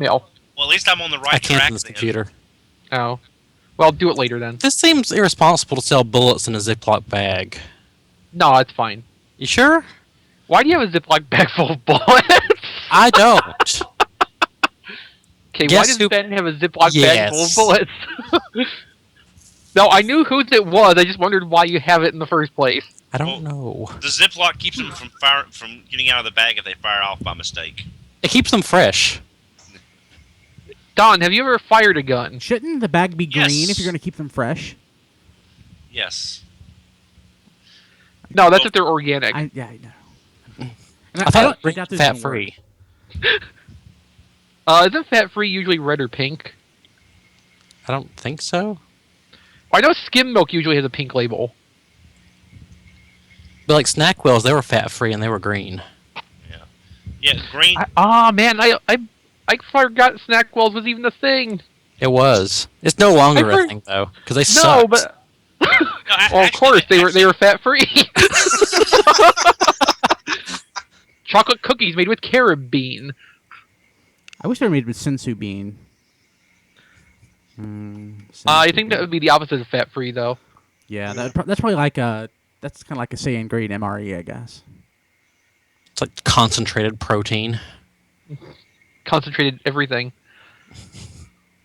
Yeah. Well, at least I'm on the right I can't track from this then. computer. Oh. Well, do it later then. This seems irresponsible to sell bullets in a Ziploc bag. No, it's fine. You sure? Why do you have a Ziploc bag full of bullets? I don't. Okay, Guess why does who- Ben have a Ziploc bag full of Yes. bullets? No, I knew whose it was. I just wondered why you have it in the first place. I don't know. The Ziploc keeps them from getting out of the bag if they fire off by mistake. It keeps them fresh. Don, have you ever fired a gun? Shouldn't the bag be green Yes. if you're going to keep them fresh? Yes. No, that's if they're organic. I know. And I thought don't it was think that fat doesn't free. Isn't fat-free usually red or pink? I don't think so. I know skim milk usually has a pink label. But like snack wheels, they were fat free and they were green. Yeah, green. Man, I forgot Snack Wells was even a thing. It was. It's no longer I a thing though, because they No, sucked. but No, well, of course they were fat-free. Chocolate cookies made with carob bean. I wish they were made with sensu bean. I think that would be the opposite of fat-free, though. Yeah, that's probably like that's kind of like a Saiyan grade MRE, I guess. It's like concentrated protein. Concentrated everything.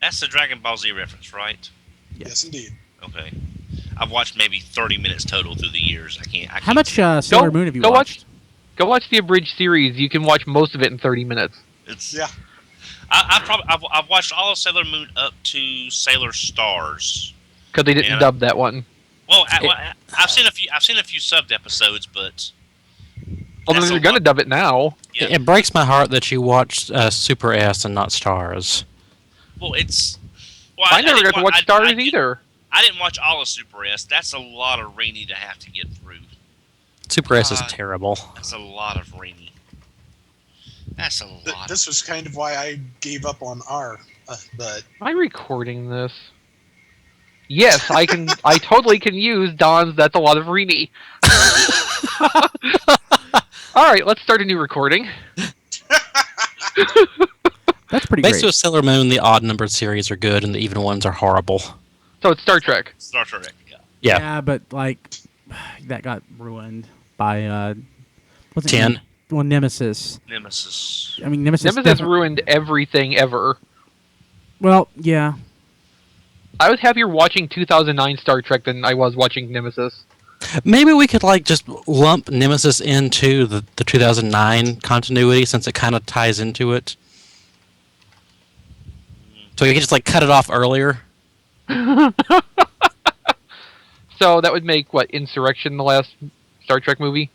That's the Dragon Ball Z reference, right? Yes, indeed. Okay. I've watched maybe 30 minutes total through the years. I can't. How much Sailor Moon have you watched? Go watch the abridged series. You can watch most of it in 30 minutes. Yeah. I've watched all of Sailor Moon up to Sailor Stars. Because they didn't dub that one. Well, I've seen a few subbed episodes, but Well, they're going to dub it now. Yeah. It breaks my heart that you watched Super S and not Stars. Well, it's. Well, I never got to watch Stars either. I didn't watch all of Super S. That's a lot of Rainy to have to get through. Super S is terrible. That's a lot of Rainy. That's a lot. This was kind of why I gave up on R. But Am I recording this? Yes, I can. I totally can use Don's That's a Lot of Rini. All right, let's start a new recording. That's pretty Basically, great. with Sailor Moon, the odd-numbered series are good, and the even ones are horrible. So it's Star Trek. Star Trek, yeah. Yeah. But like that got ruined by what's it 10. named? Well, Nemesis. Nemesis. I mean, Nemesis Ruined everything ever. Well, yeah. I was happier watching 2009 Star Trek than I was watching Nemesis. Maybe we could like just lump Nemesis into the 2009 continuity, since it kind of ties into it. So we could just like cut it off earlier. So that would make, what, Insurrection the last Star Trek movie?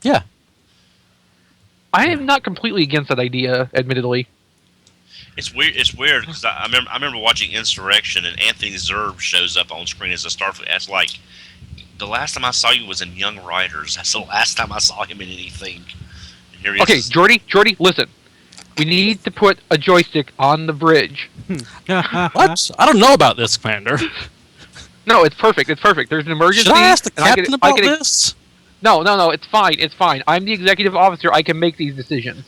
Yeah. I am not completely against that idea, admittedly. It's weird. It's weird because I remember watching Insurrection and Anthony Zerbe shows up on screen as a Starfleet. That's like the last time I saw you was in Young Riders. That's the last time I saw him in anything. And here he Okay, is. Jordy, listen. We need to put a joystick on the bridge. What? I don't know about this, Commander. No, it's perfect. It's perfect. There's an emergency. Should I ask the and captain about this? No. It's fine. It's fine. I'm the executive officer. I can make these decisions.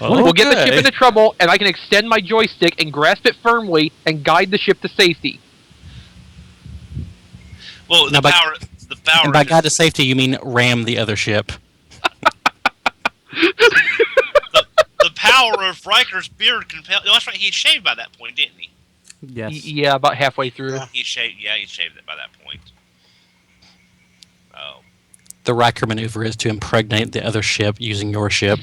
Okay. We'll get the ship into trouble, and I can extend my joystick and grasp it firmly and guide the ship to safety. Well, the power. And by guide to safety, you mean ram the other ship. The power of Riker's beard compelled. No, that's right. He had shaved by that point, didn't he? Yes. Yeah, about halfway through. Yeah. He shaved. Yeah, he shaved it by that point. Oh. The Riker maneuver is to impregnate the other ship using your ship.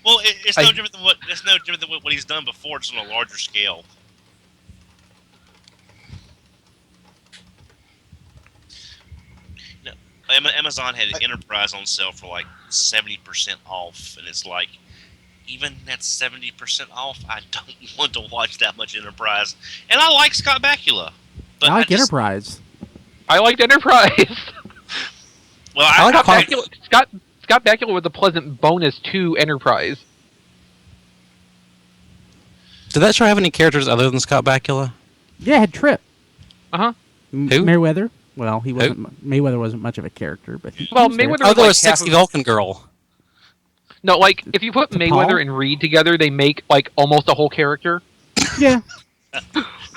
Well, it's no different than what he's done before. It's on a larger scale. You know, Amazon had an Enterprise on sale for like 70% off, and it's like, even at 70% off, I don't want to watch that much Enterprise. And I like Scott Bakula. But I like Enterprise. I liked Enterprise. Well, Scott Bakula was a pleasant bonus to Enterprise. Did that show have any characters other than Scott Bakula? Yeah, it had Trip. Uh-huh. Who? Mayweather. Well, he wasn't. Mayweather wasn't much of a character, but he. Well, was there. Mayweather Oh, was there like was Sexy Vulcan Girl. No, like if you put To Mayweather Paul? and Reed together, they make like almost a whole character. Yeah.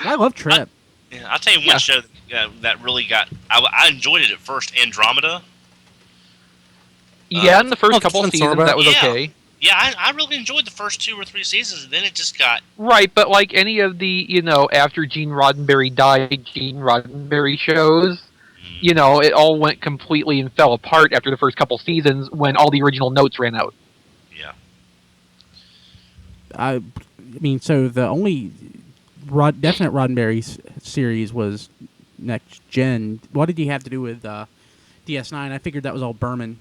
I love Trip. Yeah, I'll tell you one Yeah. show that really got. I enjoyed it at first. Andromeda. Yeah, in the first Oh, couple Kevin seasons, Sorbo? that was Yeah. okay. Yeah, I really enjoyed the first 2 or 3 seasons, and then it just got. Right, but like any of the, after Gene Roddenberry died, Gene Roddenberry shows, it all went completely and fell apart after the first couple seasons when all the original notes ran out. Yeah. I mean, so the only definite Roddenberry series was Next Gen. What did he have to do with DS9? I figured that was all Berman.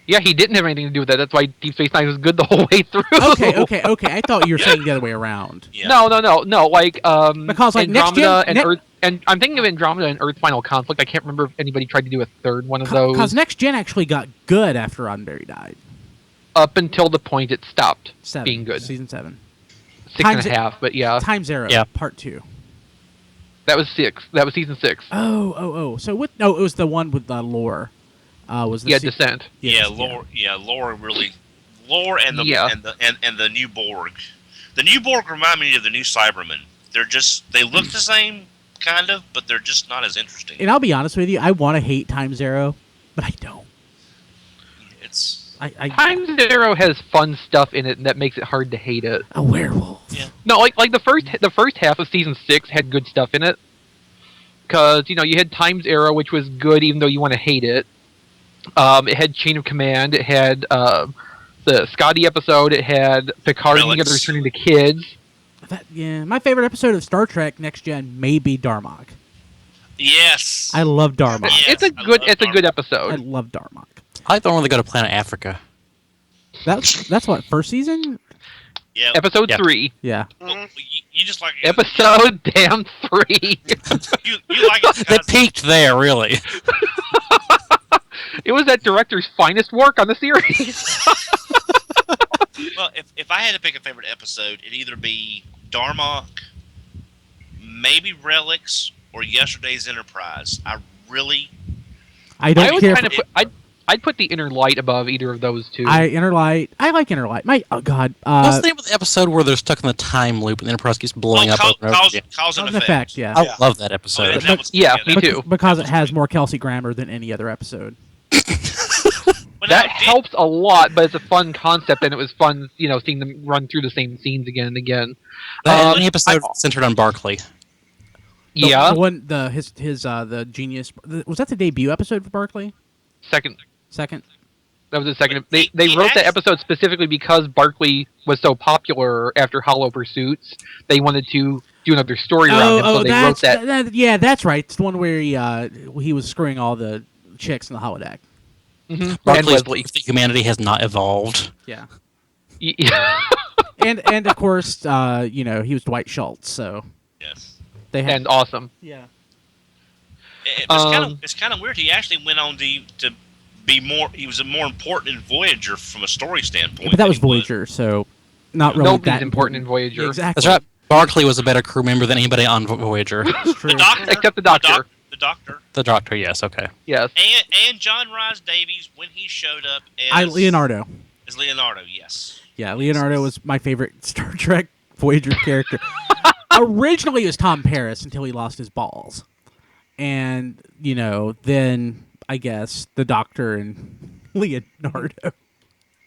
Yeah, he didn't have anything to do with that. That's why Deep Space Nine was good the whole way through. Okay. I thought you were saying the other way around. Yeah. No. Like, Because, like, Next Andromeda Gen- and Earth, and I'm thinking of Andromeda and Earth Final Conflict. I can't remember if anybody tried to do a third one of those. Because Next Gen actually got good after Roddenberry died. Up until the point it stopped 7. being good. Season 7. 6.5, but yeah, Time Zero. Yeah. Part 2. that was 6. That was season 6. Oh. So what? No, it was the one with Lore. Was the Yeah, Descent. Yeah, Lore really. Lore and the Yeah. and the new Borg. The new Borg remind me of the new Cybermen. They look the same, kind of, but they're just not as interesting. And I'll be honest with you, I want to hate Time Zero, but I don't. It's Time Zero has fun stuff in it, and that makes it hard to hate it. A werewolf. Yeah. No, like the first half of season 6 had good stuff in it, because you had Time's Arrow, which was good, even though you want to hate it. It had Chain of Command. It had the Scotty episode. It had Picard and the Relics. others turning to kids. My favorite episode of Star Trek Next Gen may be Darmok. Yes. I love Darmok. Yes, It's a good Darmok. episode. I love Darmok. I like the one where they go to Planet Africa. That's what, first season? Yeah. Episode Yeah. 3. Yeah. Well, you just like Episode damn 3. you like it. They Because, peaked there, really. It was that director's finest work on the series. well, if I had to pick a favorite episode, it'd either be Darmok, maybe Relics, or Yesterday's Enterprise. I I don't care. I'd put the Inner Light above either of those two. Interlight. I like Interlight. What's the name of the episode where they're stuck in the time loop and the Enterprise keeps blowing up? over and over again? cause and Cause and effect. effect, yeah. I love that episode. Oh, that was- yeah, me that- too. Because it has more Kelsey Grammer than any other episode. But That no, helps a lot, but it's a fun concept, and it was fun, seeing them run through the same scenes again and again. The episode centered on Barclay. Yeah, The Genius. Was that the debut episode for Barclay? second. That was the second. But They he wrote that acts- episode specifically because Barkley was so popular after Hollow Pursuits. They wanted to do another story around him, so they wrote that. Yeah, that's right. It's the one where he was screwing all the chicks in the holodeck. Mhm. And Barclay's Wesley. humanity has not evolved. Yeah. Yeah. and of course, he was Dwight Schultz, so Yes. they had. And awesome. Yeah. It's kind of weird. He actually went on to be more. He was more important in Voyager from a story standpoint. But that was than he Voyager, so not really Nobody's that important in Voyager. Yeah, exactly. That's right. Barclay was a better crew member than anybody on Voyager. It's true. The Doctor, Except the Doctor. The Doctor, The Doctor, yes, okay. Yes. and John Rhys Davies when he showed up as Leonardo. As Leonardo, yes. Yeah, Leonardo was my favorite Star Trek Voyager character. Originally, it was Tom Paris until he lost his balls. And, then, I guess, the Doctor and Leonardo.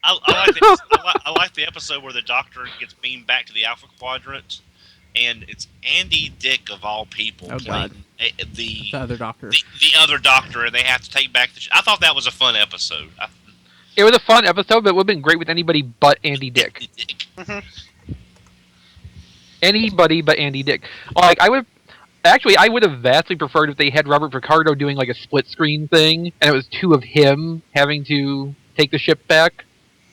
I like the episode where the Doctor gets beamed back to the Alpha Quadrant, and it's Andy Dick of all people Oh, God. playing the The other Doctor. the other Doctor, and they have to take back the. I thought that was a fun episode. It was a fun episode, but it would have been great with anybody but Andy Dick. Anybody but Andy Dick. Like, I would have vastly preferred if they had Robert Picardo doing like a split screen thing, and it was two of him having to take the ship back.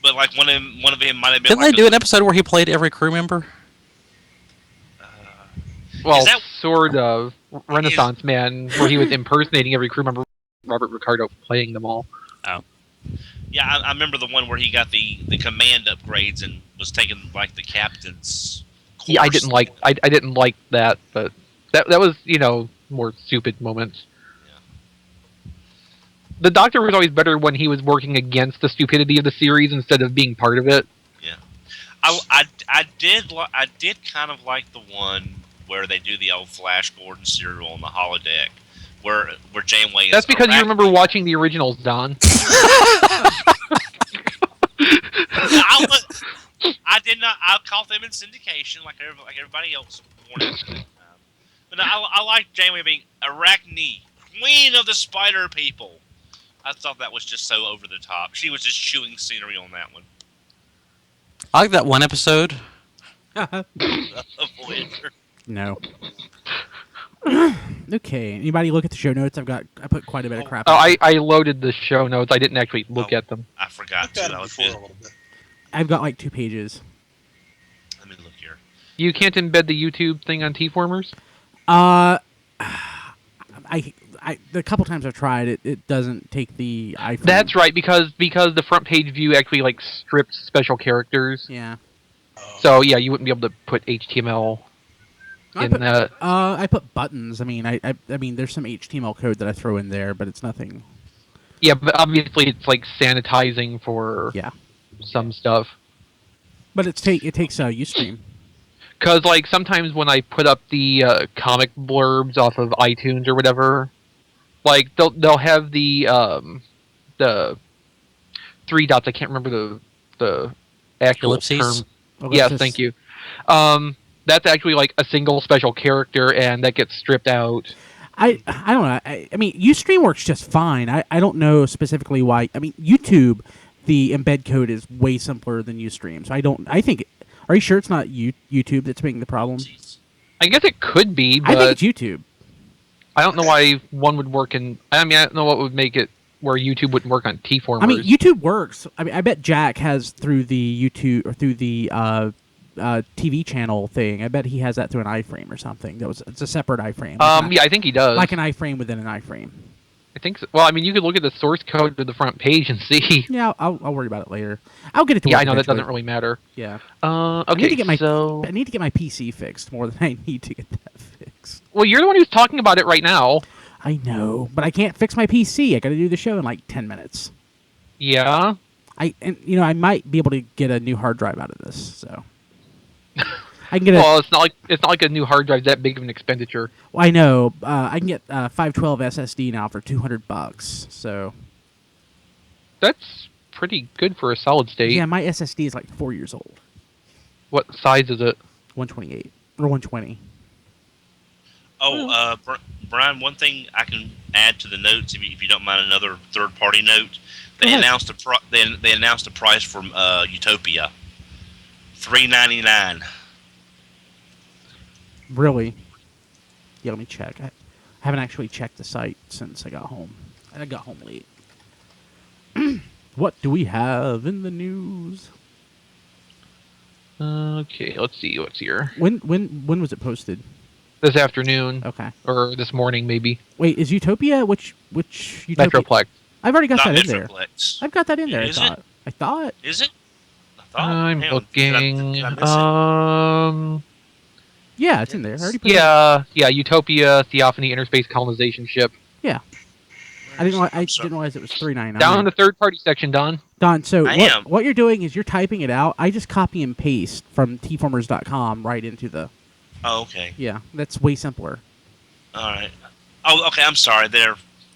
But like one of them might have been. Didn't like they do an episode where he played every crew member? Well, that- sort of. Renaissance Man, where he was impersonating every crew member, Robert Picardo playing them all. Yeah, I remember the one where he got the command upgrades and was taking like the captain's course. Yeah, I didn't like that, but that was more stupid moments. the Doctor was always better when he was working against the stupidity of the series instead of being part of it. Yeah, I did kind of like the one where they do the old Flash Gordon serial on the holodeck, where Janeway is. That's because you remember watching the originals, Don. I did not. I caught them in syndication like everybody else. But I like Janeway being Arachne, Queen of the Spider People. I thought that was just so over the top. She was just chewing scenery on that one. I like that one episode. Voyager. No. Okay. Anybody look at the show notes? I put quite a bit of crap. Oh, I loaded the show notes. I didn't actually look at them. I forgot Looked to. at it That was before a good. little bit. I've got like 2 pages. Let me look here. You can't embed the YouTube thing on T-Formers? The couple times I've tried it, it doesn't take the iPhone. That's right, because the front page view actually like strips special characters. Yeah. So yeah, you wouldn't be able to put HTML in that. I put buttons. I mean, I mean, there's some HTML code that I throw in there, but it's nothing. Yeah, but obviously it's like sanitizing for some stuff. But it takes Ustream. Because like sometimes when I put up the comic blurbs off of iTunes or whatever, like they'll have the 3 dots. I can't remember the actual Ellipses? term. Yes, thank you. That's actually like a single special character, and that gets stripped out. I don't know. I mean, Ustream works just fine. I don't know specifically why. I mean, YouTube, the embed code is way simpler than Ustream. So I think. Are you sure it's not YouTube that's being the problem? I guess it could be, but I think it's YouTube. I don't know why one would work in. I mean, I don't know what would make it where YouTube wouldn't work on T-Formers. I mean, YouTube works. I mean, I bet Jack has through the YouTube or through the TV channel thing. I bet he has that through an iframe or something. It's a separate iframe. Yeah, I think he does. Like an iframe within an iframe. I think so. Well, I mean, you could look at the source code to the front page and see. Yeah, I'll worry about it later. I'll get it to work. Yeah, I know that eventually. doesn't really matter. Yeah. Okay, I need to get my so... I need to get my PC fixed more than I need to get that fixed. Well, you're the one who's talking about it right now. I know, but I can't fix my PC. I got to do the show in like 10 minutes. Yeah. I might be able to get a new hard drive out of this. So I can get Well, it's not like a new hard drive that big of an expenditure. Well, I know. I can get 512 SSD now for $200. So That's pretty good for a solid state. yeah, my SSD is like 4 years old. What size is it? 128 or 120. Oh, Brian, one thing I can add to the notes, if you don't mind, another third-party note. They announced they announced a price for Utopia, $3.99. Really? Yeah, let me check. I haven't actually checked the site since I got home. I got home late. What do we have in the news? Okay, let's see what's here. When was it posted? This afternoon. Okay. Or this morning, maybe. Wait, is Utopia which Utopia? Metroplex. I've already got Not that in there. Metroplex. I've got that in there. Is I thought. Is it? I thought. I'm Hang on. looking. Did I miss it? Yeah, it's in there. I already put it Yeah, Utopia, Theophany, Interspace Colonization Ship. in. Yeah. I didn't sorry. realize it was $3.99. Down in the third-party section, Don. Don, so I am. what you're doing is you're typing it out. I just copy and paste from tformers.com right into the. Oh, okay. Yeah, that's way simpler. All right. Oh, okay. I'm sorry.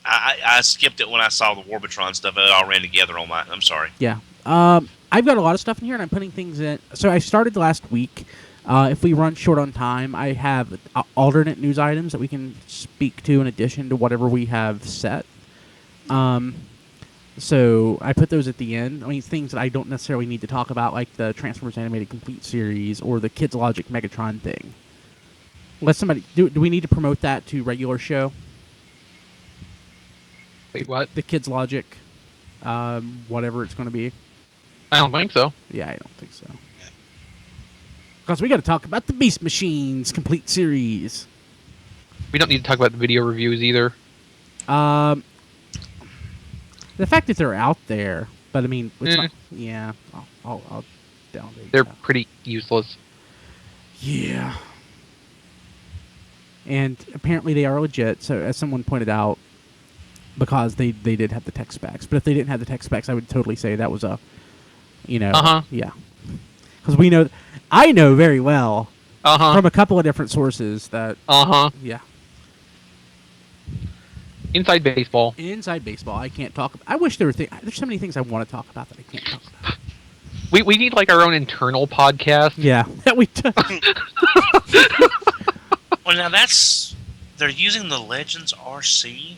I skipped it when I saw the Warbitron stuff. It all ran together on my. I'm sorry. Yeah. I've got a lot of stuff in here, and I'm putting things in. So I started last week. If we run short on time, I have alternate news items that we can speak to in addition to whatever we have set. So I put those at the end. I mean, things that I don't necessarily need to talk about, like the Transformers Animated Complete series or the Kids Logic Megatron thing. Let somebody do we need to promote that to regular show? Wait, what? The Kids Logic, whatever it's going to be. I don't think so. Yeah, I don't think so. Because we got to talk about the Beast Machines Complete series. We don't need to talk about the video reviews either. The fact that they're out there, but I mean, it's not, yeah, I'll download. They're that. pretty useless. Yeah. And apparently they are legit. So as someone pointed out, because they did have the tech specs. But if they didn't have the tech specs, I would totally say that was a, yeah. Because I know very well from a couple of different sources that, yeah. Inside baseball. Inside baseball, I can't talk. I wish there were there's so many things I want to talk about that I can't talk about. We need like our own internal podcast. Yeah, that we do. Well, now they're using the Legends RC.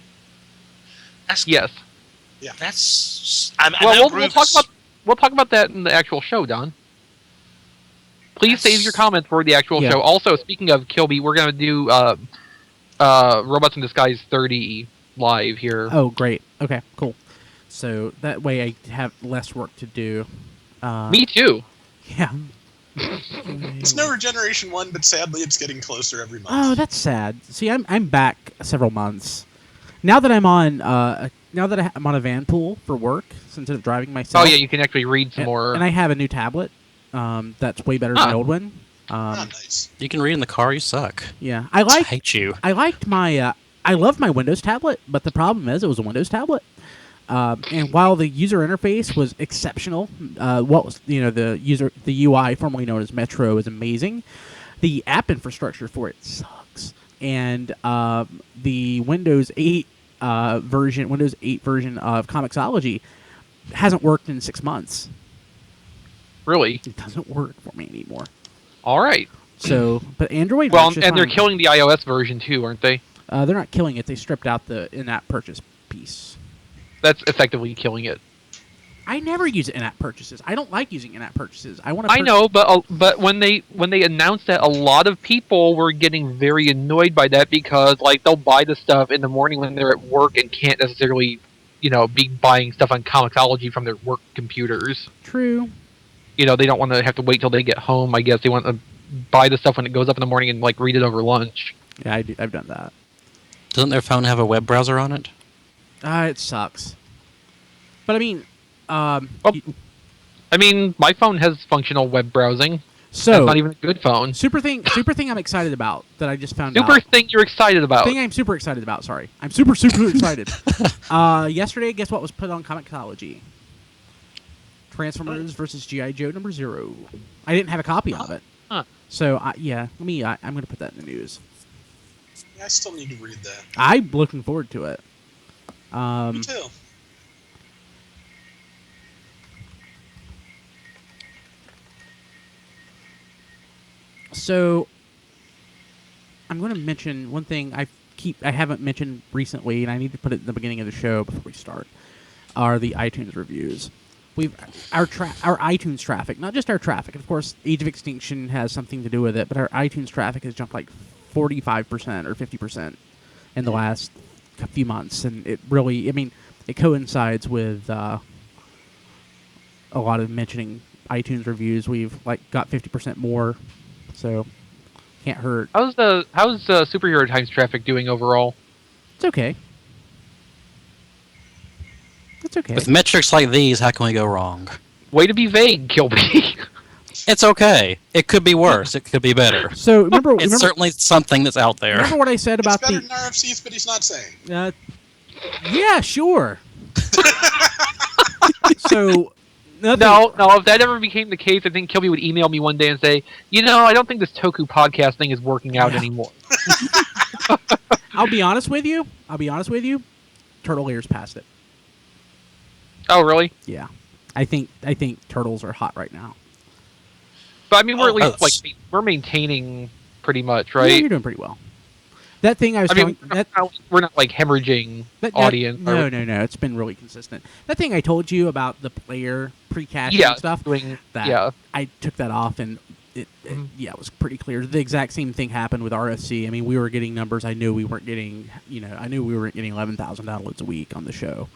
Yes. Yeah. We'll talk about that in the actual show, Don. Please save your comments for the actual show. Also, speaking of Kilby, we're going to do Robots in Disguise 30 live here. Oh, great. Okay, cool. So that way I have less work to do. Me too. Yeah. It's no Regeneration 1, but sadly it's getting closer every month. Oh, that's sad. See, I'm back several months. Now that I'm on I'm on a van pool for work instead of driving myself. Oh yeah, you can actually read some more. And I have a new tablet that's way better than the old one. Nice. You can read in the car. You suck. Yeah, I hate you. I liked my. I loved my Windows tablet, but the problem is it was a Windows tablet. And while the user interface was exceptional, the UI formerly known as Metro is amazing. The app infrastructure for it sucks, and the Windows 8 version of Comixology hasn't worked in 6 months. Really? It doesn't work for me anymore. All right. So, but Android. Well, works just and they're fine. killing the iOS version too, aren't they? They're not killing it. They stripped out the in-app purchase piece. That's effectively killing it. I never use in-app purchases. I don't like using in-app purchases. I know, but when they announced that, a lot of people were getting very annoyed by that because like they'll buy the stuff in the morning when they're at work and can't necessarily, be buying stuff on Comixology from their work computers. True. They don't want to have to wait till they get home. I guess they want to buy the stuff when it goes up in the morning and like read it over lunch. Yeah, I've done that. Doesn't their phone have a web browser on it? It sucks. But I mean, my phone has functional web browsing. So that's not even a good phone. Super thing I'm excited about that I just found out. Super thing you're excited about. Thing I'm super excited about. Sorry, I'm super excited. Yesterday, guess what was put on Comixology? Transformers versus G.I. Joe #0. I didn't have a copy of it. Huh. So I'm going to put that in the news. Yeah, I still need to read that. I'm looking forward to it. Me too. So I'm going to mention one thing I haven't mentioned recently, and I need to put it in the beginning of the show before we start. Are the iTunes reviews? Our iTunes traffic, not just our traffic. Of course, Age of Extinction has something to do with it, but our iTunes traffic has jumped like 45% or 50% in the last few months, and it really, it coincides with a lot of mentioning iTunes reviews. We've got 50% more, so can't hurt. How's Superhero Times traffic doing overall? It's okay. It's okay. With metrics like these, how can we go wrong? Way to be vague, Kilby. It's okay. It could be worse. It could be better. So remember, certainly something that's out there. Remember what I said about it's better than RFCs, but he's not saying. Yeah, sure. So no. If that ever became the case, I think Kilby would email me one day and say, I don't think this Toku podcast thing is working out anymore. I'll be honest with you. Turtle Ears passed it. Oh, really? Yeah, I think turtles are hot right now. But we're at least we're maintaining pretty much, right? Yeah, you're doing pretty well. That thing I was telling we're not hemorrhaging audience. No. It's been really consistent. That thing I told you about the player pre-caching stuff. I took that off, and it was pretty clear. The exact same thing happened with RFC. We were getting numbers. I knew we weren't getting 11,000 downloads a week on the show.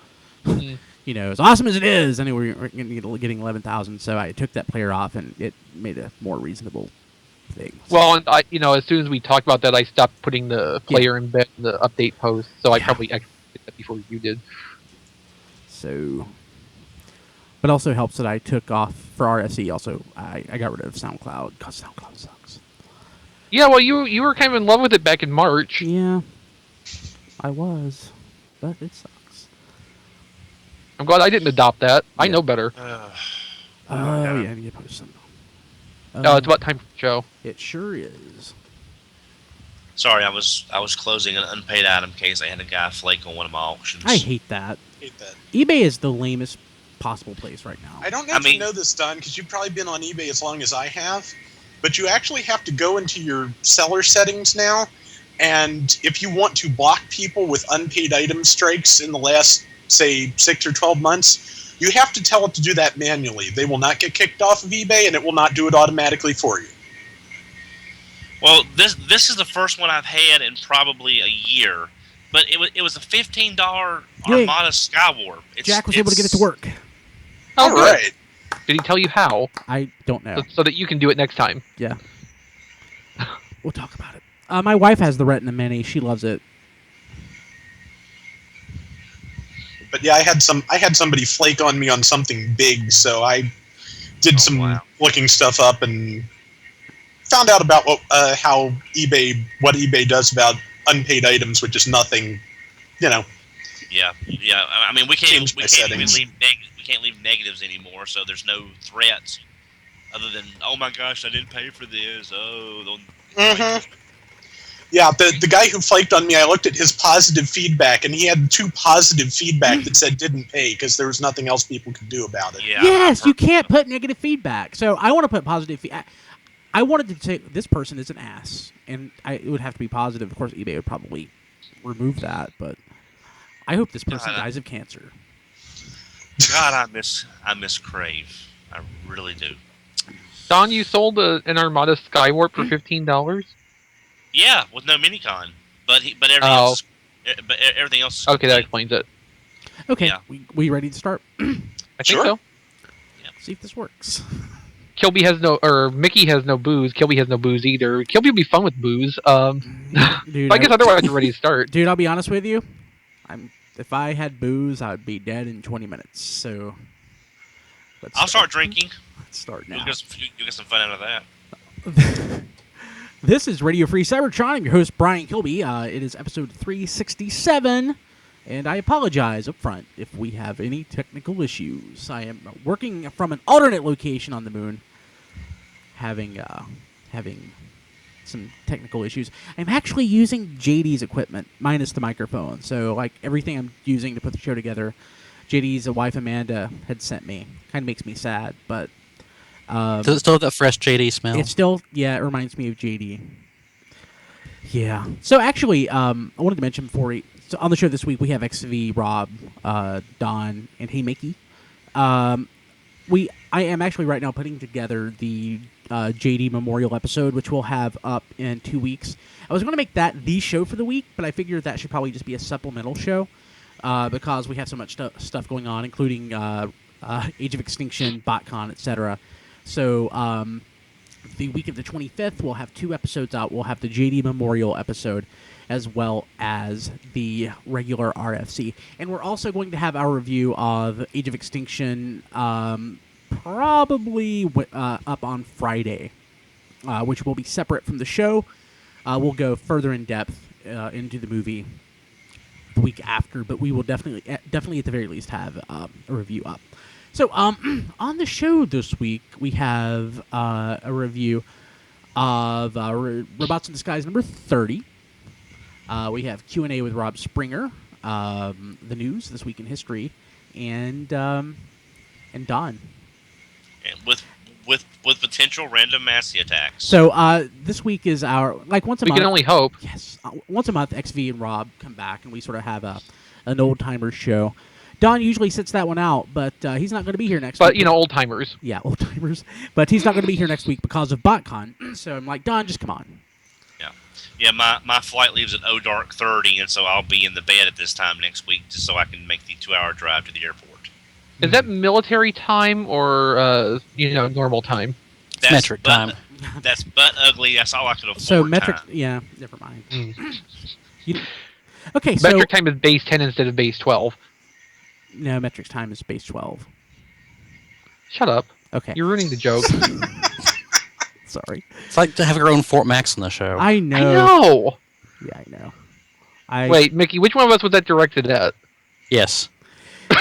Mm-hmm. As awesome as it is, I knew we weren't getting 11,000. So I took that player off, and it made a more reasonable thing. Well, and as soon as we talked about that, I stopped putting the player in the update post. So I probably actually did that before you did. So, but also helps that I took off for RSE. Also, I got rid of SoundCloud because SoundCloud sucks. Yeah, well, you were kind of in love with it back in March. Yeah, I was, but it sucks. I'm glad I didn't adopt that. I know better. Oh, yeah, I need to post something. It's about time for the show. It sure is. Sorry, I was closing an unpaid item case. I had a guy flake on one of my auctions. I hate that. Hate that. eBay is the lamest possible place right now. I don't know if you know this, Don, because you've probably been on eBay as long as I have, but you actually have to go into your seller settings now, and if you want to block people with unpaid item strikes in the last, say, 6 or 12 months, you have to tell it to do that manually. They will not get kicked off of eBay, and it will not do it automatically for you. Well, this is the first one I've had in probably a year, but it was a $15 Armada Skywarp. Jack was able to get it to work. Oh, All right. Did he tell you how? I don't know. So that you can do it next time. Yeah. We'll talk about it. My wife has the Retina Mini. She loves it. But yeah, I had somebody flake on me on something big, so I did looking stuff up and found out about what eBay does about unpaid items, which is nothing, Yeah. I mean, we can't leave negatives anymore, so there's no threats other than, oh my gosh, I didn't pay for this. Oh, Yeah, the guy who flaked on me, I looked at his positive feedback, and he had 2 positive feedback that said didn't pay because there was nothing else people could do about it. Yeah, yes, you can't put negative feedback. So I want to put positive feedback. I wanted to say this person is an ass, and it would have to be positive. Of course, eBay would probably remove that, but I hope this person dies of cancer. God, I miss Crave. I really do. Don, you sold an Armada Skywarp for $15? Yeah, with no minicon, but everything else. Is okay, that explains it. Okay, Yeah. we ready to start? I think Sure. so. See if this works. Mickey has no booze. Kilby has no booze either. Kilby would be fun with booze. Dude, I guess otherwise we're ready to start. Dude, I'll be honest with you. If I had booze, I would be dead in 20 minutes. So I'll start drinking. Let's start now. You'll get some fun out of that. This is Radio Free Cybertron. I'm your host, Brian Kilby. It is episode 367, and I apologize up front if we have any technical issues. I am working from an alternate location on the moon, having some technical issues. I'm actually using JD's equipment, minus the microphone. So, like, everything I'm using to put the show together, JD's wife, Amanda, had sent me. Kind of makes me sad, but... Does it still have that fresh JD smell? It's still, it reminds me of JD. Yeah. So actually, I wanted to mention so on the show this week we have XV, Rob, Don, and Hey Mickey. I am actually right now putting together the JD Memorial episode, which we'll have up in 2 weeks. I was going to make that the show for the week, but I figured that should probably just be a supplemental show because we have so much stuff going on, including Age of Extinction, Botcon, etc. So the week of the 25th, we'll have 2 episodes out. We'll have the JD Memorial episode as well as the regular RFC. And we're also going to have our review of Age of Extinction probably up on Friday, which will be separate from the show. We'll go further in depth into the movie the week after, but we will definitely at the very least have a review up. So, on the show this week, we have a review of Robots in Disguise number 30. We have Q&A with Rob Springer, the news, This Week in History, and Don. And with potential random Massey attacks. So, this week is our, once a month. We can only hope. Yes. Once a month, XV and Rob come back, and we sort of have an old-timers show. Don usually sits that one out, but he's not going to be here next week. But, old timers. Yeah, old timers. But he's not going to be here next week because of Botcon. So I'm like, Don, just come on. Yeah, my flight leaves at dark 30, and so I'll be in the bed at this time next week just so I can make the 2-hour drive to the airport. Is that military time or, normal time? That's metric time. That's butt ugly. That's all I could afford. So metric, time. yeah, never mind. Mm. Okay, so Metric time is base 10 instead of base 12. no, metric time is base 12. Shut up. Okay, You're ruining the joke. sorry. It's like to have your own Fort Max on the show. I I know. know. Yeah, I know. Wait, Mickey, which one of us was that directed at? Yes. No,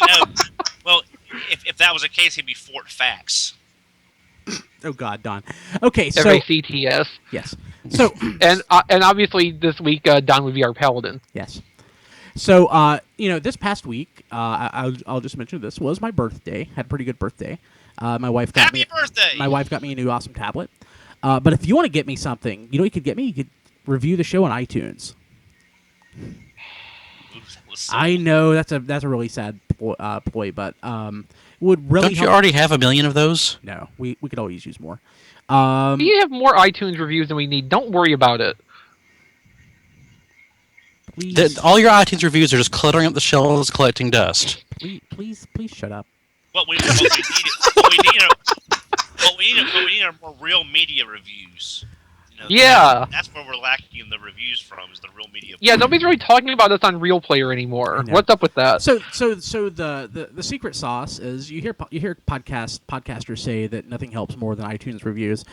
No. Well, if that was the case, he'd be Fort Fax. Oh God, Don. Okay, so FACTS. yes. So And obviously this week Don would be our paladin. yes. So this past week, I'll just mention this was my birthday. Had a pretty good birthday. My wife got Happy birthday! My wife got me a new awesome tablet. But if you want to get me something, you know what you could get me? You could review the show on iTunes. Oops, that was so I know that's a really sad ploy, but would really Don't you help. already have a million of those? No, we could always use more. We have more iTunes reviews than we need. Don't worry about it. Please, All your iTunes reviews are just cluttering up the shelves, collecting dust. please shut up. What we need are more real media reviews. Yeah. That's where we're lacking the reviews from, is the real media. Yeah, nobody's really talking about us on Real Player anymore. I know. What's up with that? So the secret sauce is you hear podcasters say that nothing helps more than iTunes reviews.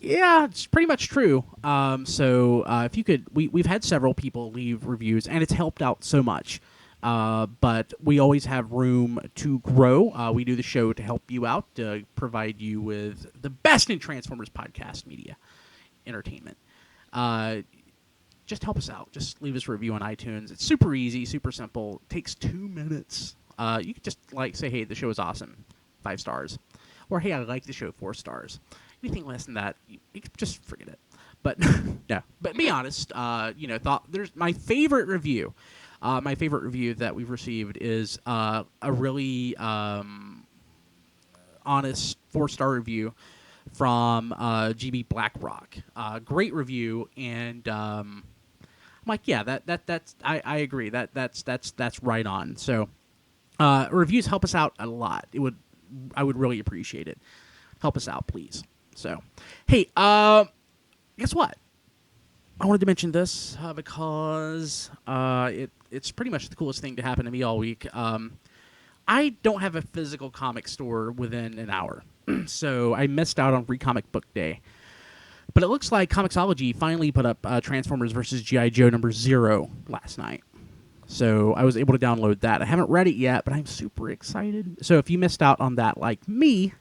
Yeah, it's pretty much true. If you could, we've had several people leave reviews, and it's helped out so much. But we always have room to grow. We do the show to help you out, to provide you with the best in Transformers podcast media entertainment. Just help us out. Just leave us a review on iTunes. It's super easy, super simple. It takes 2 minutes. You could just say, hey, the show is awesome, 5 stars. Or, hey, I like the show, 4 stars. Anything less than that, you just forget it. But no. But be honest. There's my favorite review. My favorite review that we've received is a really honest 4-star review from GB Blackrock. Great review, and I'm like, yeah, that's I agree. That's right on. So reviews help us out a lot. I would really appreciate it. Help us out, please. So, hey, guess what? I wanted to mention this because it's pretty much the coolest thing to happen to me all week. I don't have a physical comic store within an hour, so I missed out on Free Comic Book Day. But it looks like Comixology finally put up Transformers vs. G.I. Joe #0 last night. So I was able to download that. I haven't read it yet, but I'm super excited. So if you missed out on that like me,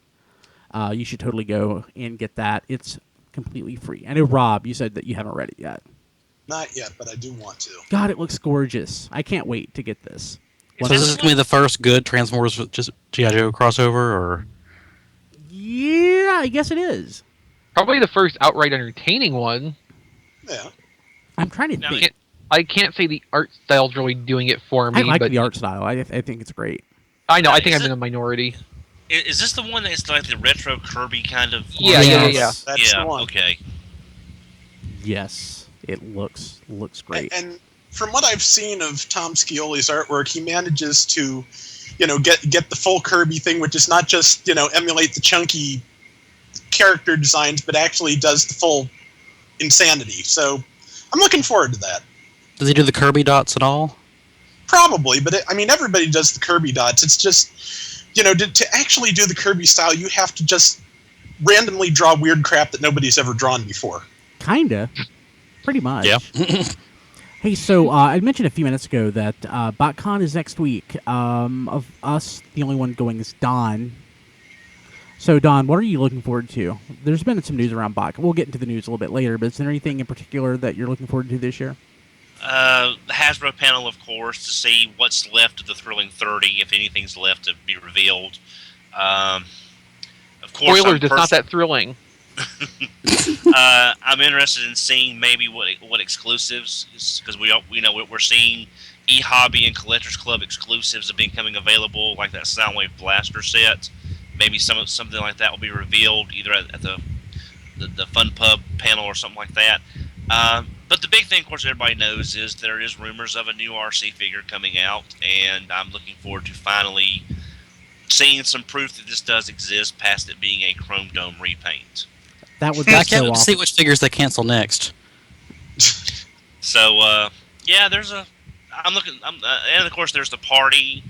you should totally go and get that. It's completely free. I know, Rob, you said that you haven't read it yet. Not yet, but I do want to. God, it looks gorgeous. I can't wait to get this. So this is going to be the first good Transformers just G.I. Joe crossover, or? Yeah, I guess it is. Probably the first outright entertaining one. Yeah. I'm trying to Now, think. I can't say the art style's really doing it for me. I like but the art style. I think it's great. I know. I think Is I'm in it- a minority. Is this the one that's like the retro Kirby kind of? Yeah, Yes. That's yeah. the one. Okay. Yes, it looks great. And from what I've seen of Tom Scioli's artwork, he manages to, get the full Kirby thing, which is not just, emulate the chunky character designs, but actually does the full insanity. So I'm looking forward to that. Does he do the Kirby dots at all? Probably, but everybody does the Kirby dots. It's just, to actually do the Kirby style, you have to just randomly draw weird crap that nobody's ever drawn before. Kinda. Pretty much. Yeah. Hey, so I mentioned a few minutes ago that Botcon is next week. Of us, the only one going is Don. So, Don, what are you looking forward to? There's been some news around Botcon. We'll get into the news a little bit later, but is there anything in particular that you're looking forward to this year? The Hasbro panel, of course, to see what's left of the Thrilling 30, if anything's left to be revealed. Of course, Spoilers, it's not that thrilling. I'm interested in seeing maybe what exclusives, because we're seeing eHobby and Collectors Club exclusives are becoming available, like that Soundwave Blaster set. Maybe something like that will be revealed either at the Fun Pub panel or something like that. But the big thing, of course, everybody knows is there is rumors of a new RC figure coming out, and I'm looking forward to finally seeing some proof that this does exist, past it being a Chrome Dome repaint. That would be I so can't wait to awesome. see which figures they cancel next. So I'm looking, and of course there's the party.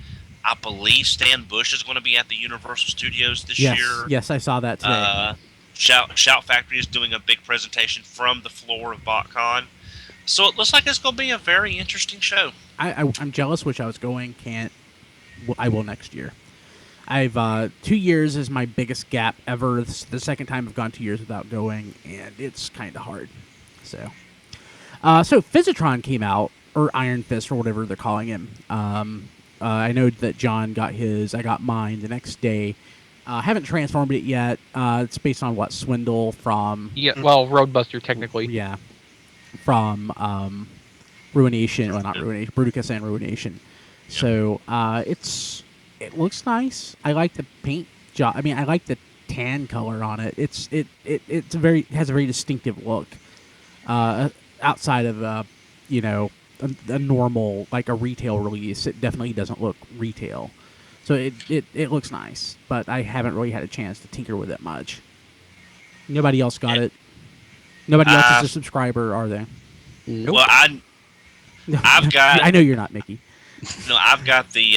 I believe Stan Bush is going to be at the Universal Studios this Yes, year. yes, I saw that today. Shout Factory is doing a big presentation from the floor of Botcon. So it looks like it's going to be a very interesting show. I'm jealous. Wish I was going. Can't. I will next year. I've 2 years is my biggest gap ever. This is the second time I've gone 2 years without going, and it's kind of hard. So Physitron came out, or Iron Fist, or whatever they're calling him. I know that John got his. I got mine the next day. Haven't transformed it yet. It's based on what? Swindle from... Yeah, well, Roadbuster, technically. Yeah. From Ruination. Well, not Ruination. Bruticus and Ruination. Yep. So, it looks nice. I like the paint job. I mean, I like the tan color on it. It has a very distinctive look. Outside of, a normal, like a retail release, it definitely doesn't look retail. So it looks nice, but I haven't really had a chance to tinker with it much. Nobody else got it. Nobody else is a subscriber, are they? Nope. Well, I've got. I know you're not, Mickey. No, I've got the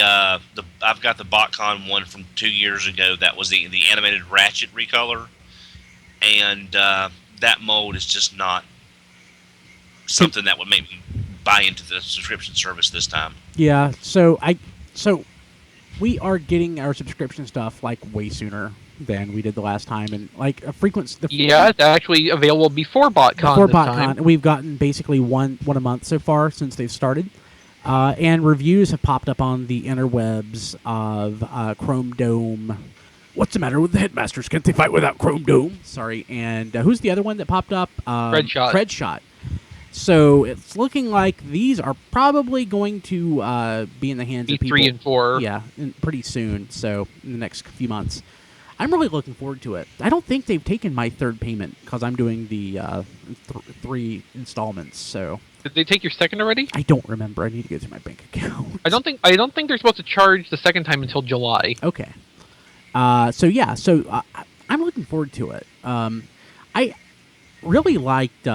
Botcon one from 2 years ago. That was the animated Ratchet recolor, and that mold is just not something that would make me buy into the subscription service this time. Yeah. So we are getting our subscription stuff like way sooner than we did the last time, and like a frequency. Yeah, it's actually available before Botcon. Before Botcon, we've gotten basically one a month so far since they've started, and reviews have popped up on the interwebs of Chrome Dome. What's the matter with the headmasters? Can't they fight without Chrome Dome? Sorry, and who's the other one that popped up? Red Shot. So it's looking like these are probably going to be in the hands of people. 3 and 4. Yeah, pretty soon. So in the next few months, I'm really looking forward to it. I don't think they've taken my third payment because I'm doing the 3 installments. So did they take your second already? I don't remember. I need to go through my bank account. I don't think they're supposed to charge the second time until July. Okay. So I'm looking forward to it. I really liked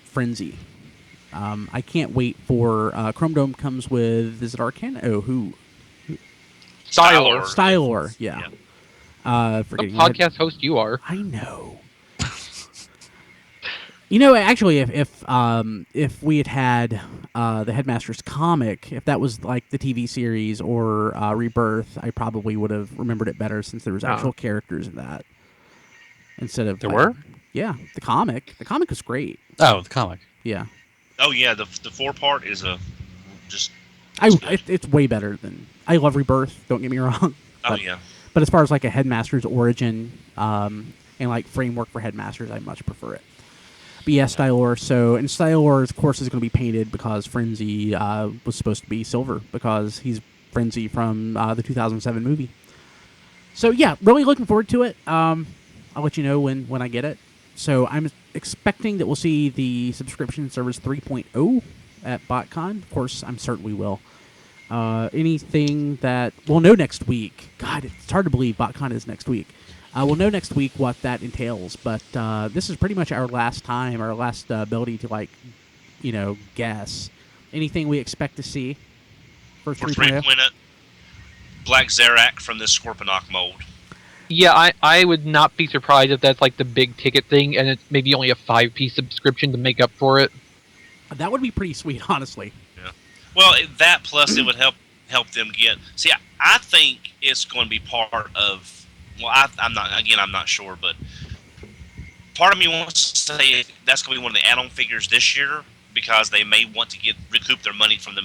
Frenzy. I can't wait for Chrome Dome comes with, is it Arcana? Oh, who? Stylor, yeah. The podcast host you are. I know. Actually, if we had the Headmasters comic, if that was like the TV series or Rebirth, I probably would have remembered it better since there was actual characters in that. Instead of... There were? Yeah, the comic. The comic was great. Oh, the comic. Yeah. Oh yeah, the 4-part is it's way better than... I love Rebirth, don't get me wrong. Yeah. But as far as like a Headmaster's origin and like framework for Headmasters, I much prefer it. But yeah, Stylor. And Stylor, of course, is going to be painted because Frenzy was supposed to be silver because he's Frenzy from the 2007 movie. So yeah, really looking forward to it. I'll let you know when I get it. So I'm expecting that we'll see the subscription service 3.0 at Botcon. Of course, I'm certain we will. Anything that we'll know next week. God, it's hard to believe Botcon is next week. We'll know next week what that entails. But this is pretty much our last time, our last ability to guess. Anything we expect to see for 3.0? Black Zarak from the Scorponok mold. Yeah, I would not be surprised if that's like the big ticket thing, and it's maybe only a 5-piece subscription to make up for it. That would be pretty sweet, honestly. Yeah. Well, that plus it would help them get. See, I think it's going to be part of. Well, I'm not sure, but part of me wants to say that's going to be one of the add-on figures this year because they may want to recoup their money from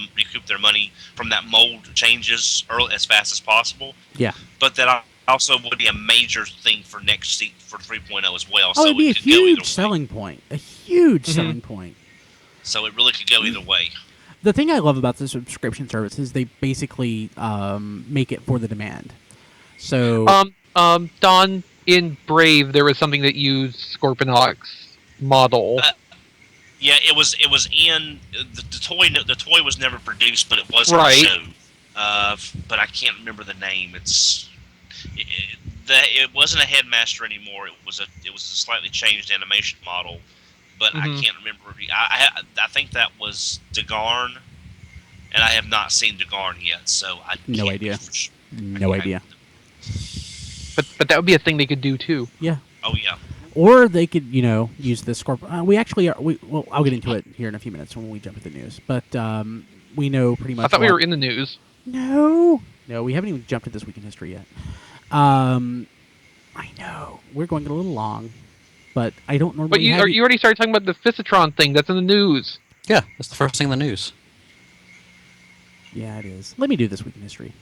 that mold changes as fast as possible. Yeah. But that also would be a major thing for next for 3.0 as well. Oh, it'd be a huge selling point. A huge selling point. So it really could go either way. The thing I love about the subscription service is they basically make it for the demand. So, Don, in Brave, there was something that used Scorponok's model. Yeah, it was in the toy. The toy was never produced, but it was right. on the show. But I can't remember the name. It wasn't a Headmaster anymore. It was a slightly changed animation model, but I can't remember. I think that was Dagarn, and I have not seen Dagarn yet, so I no idea. No idea. But that would be a thing they could do too. Yeah. Oh yeah. Or they could, use the Scorpion. We actually are. Well, I'll get into it here in a few minutes when we jump into the news. But we know pretty much. I thought we were in the news. No, No, we haven't even jumped to This Week in History yet. I know. We're going a little long, but I don't normally But you already started talking about the Fisitron thing that's in the news. Yeah, that's the first thing in the news. Yeah, it is. Let me do This Week in History.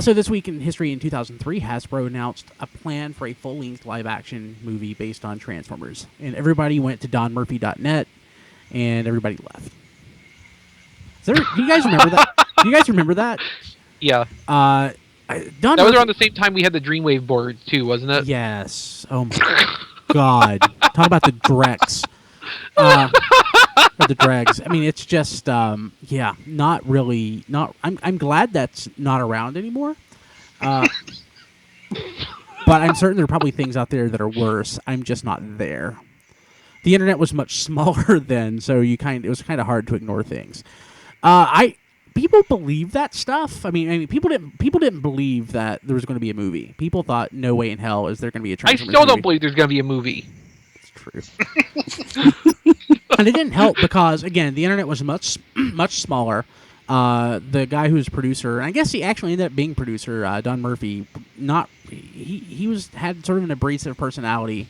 So This Week in History in 2003, Hasbro announced a plan for a full-length live-action movie based on Transformers. And everybody went to donmurphy.net, and everybody left. Do you guys remember that? Do you guys remember that? Yeah. Don That was around the same time we had the Dreamwave boards, too, wasn't it? Yes. Oh, my God. Talk about the Drex. Or the dregs. I mean, it's just, not really. I'm glad that's not around anymore. But I'm certain there are probably things out there that are worse. I'm just not there. The internet was much smaller then, so it was kind of hard to ignore things. People believe that stuff. I mean, people didn't believe that there was going to be a movie. People thought, no way in hell is there going to be a Transformers I still don't movie. believe there's going to be a movie. It's true. And it didn't help because, again, the internet was much smaller. The guy who was producer, and I guess he actually ended up being producer, Don Murphy. He had sort of an abrasive personality,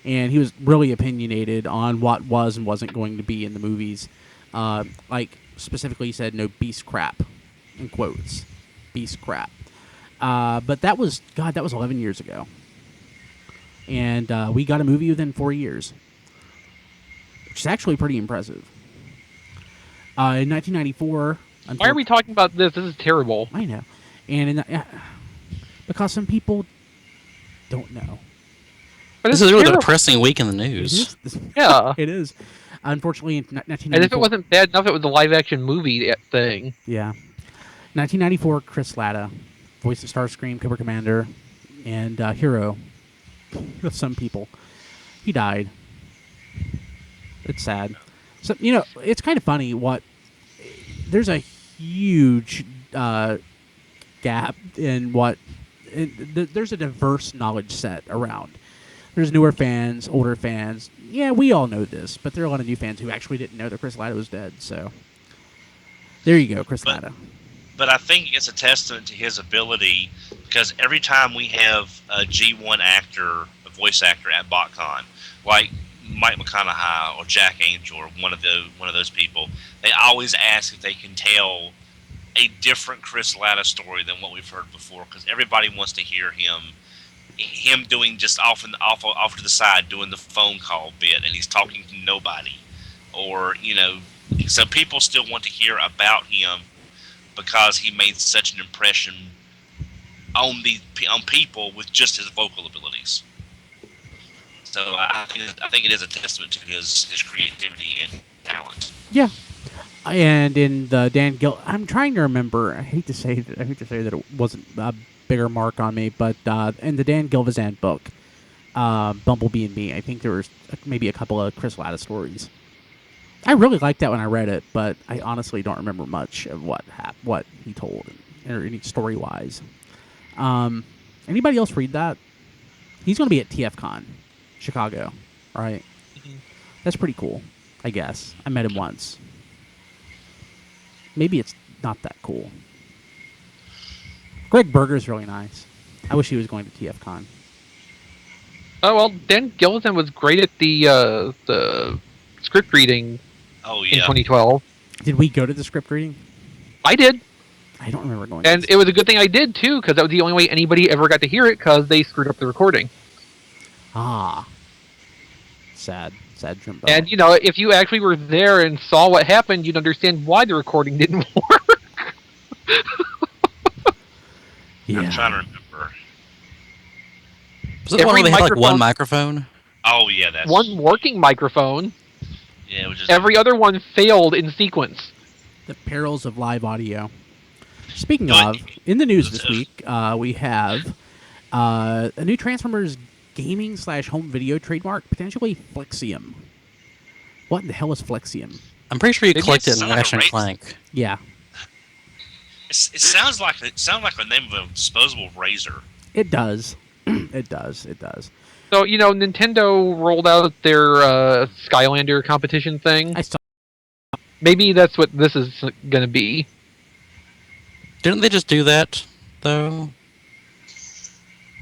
and he was really opinionated on what was and wasn't going to be in the movies. Like specifically, he said no beast crap, in quotes, beast crap. But that was 11 years ago, and we got a movie within 4 years. Which is actually pretty impressive. In 1994... Why are we talking about this? This is terrible. I know. And because some people don't know. But This is a really terrible. depressing week in the news. Yeah. It is. Unfortunately, in 1994... And if it wasn't bad enough, it was a live-action movie thing. Yeah. 1994, Chris Latta, voice of Starscream, Cobra Commander, and hero of some people. He died. It's sad. So, it's kind of funny there's a huge gap in there's a diverse knowledge set around. There's newer fans, older fans. Yeah, we all know this, but there are a lot of new fans who actually didn't know that Chris Latta was dead, so there you go, Chris Latta. But I think it's a testament to his ability because every time we have a G1 actor, a voice actor at Botcon, like Mike McConaughey or Jack Angel or one of those people, they always ask if they can tell a different Chris Latta story than what we've heard before because everybody wants to hear him doing just off to the side doing the phone call bit and he's talking to nobody or so people still want to hear about him because he made such an impression on people with just his vocal abilities. So I think it is a testament to his creativity and talent. Yeah, and in the Dan Gil, I'm trying to remember. I hate to say that it wasn't a bigger mark on me, but in the Dan Gilvezan book, Bumblebee and Me, I think there was maybe a couple of Chris Latta stories. I really liked that when I read it, but I honestly don't remember much of what he told, or any story wise. Anybody else read that? He's going to be at TFCon. Chicago, right? Mm-hmm. That's pretty cool, I guess. I met him once. Maybe it's not that cool. Greg Berger's really nice. I wish he was going to TFCon. Oh, well, Dan Gilligan was great at the script reading in 2012. Did we go to the script reading? I did. I don't remember going and it was a good thing I did, too, because that was the only way anybody ever got to hear it, because they screwed up the recording. Ah. Sad Jimbo. And, if you actually were there and saw what happened, you'd understand why the recording didn't work. Yeah. I'm trying to remember. Was that the one where they had, one microphone? Oh, yeah, that's... One working microphone. Yeah, it was just... Every other one failed in sequence. The perils of live audio. Speaking of, in the news this week, we have a new Transformers gaming/home video trademark, potentially Flexium. What in the hell is Flexium? I'm pretty sure you clicked it in Ratchet & Clank. Yeah. It sounds like the name of a disposable razor. It does. It does. So, Nintendo rolled out their Skylander competition thing. I saw. Maybe that's what this is going to be. Didn't they just do that though?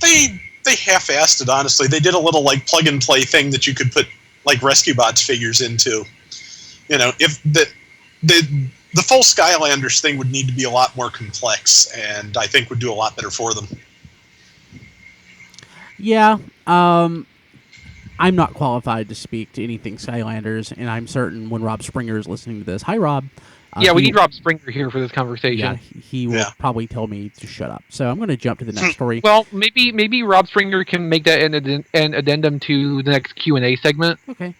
They half-assed it, honestly. They did a little like plug and play thing that you could put like Rescue Bots figures into. You know, if the full Skylanders thing would need to be a lot more complex, and I think would do a lot better for them. Yeah, I'm not qualified to speak to anything Skylanders, and I'm certain when Rob Springer is listening to this, hi Rob. Yeah, we need Rob Springer here for this conversation. Yeah, he will probably tell me to shut up. So I'm going to jump to the next story. Well, maybe Rob Springer can make that an addendum to the next Q&A segment. Okay.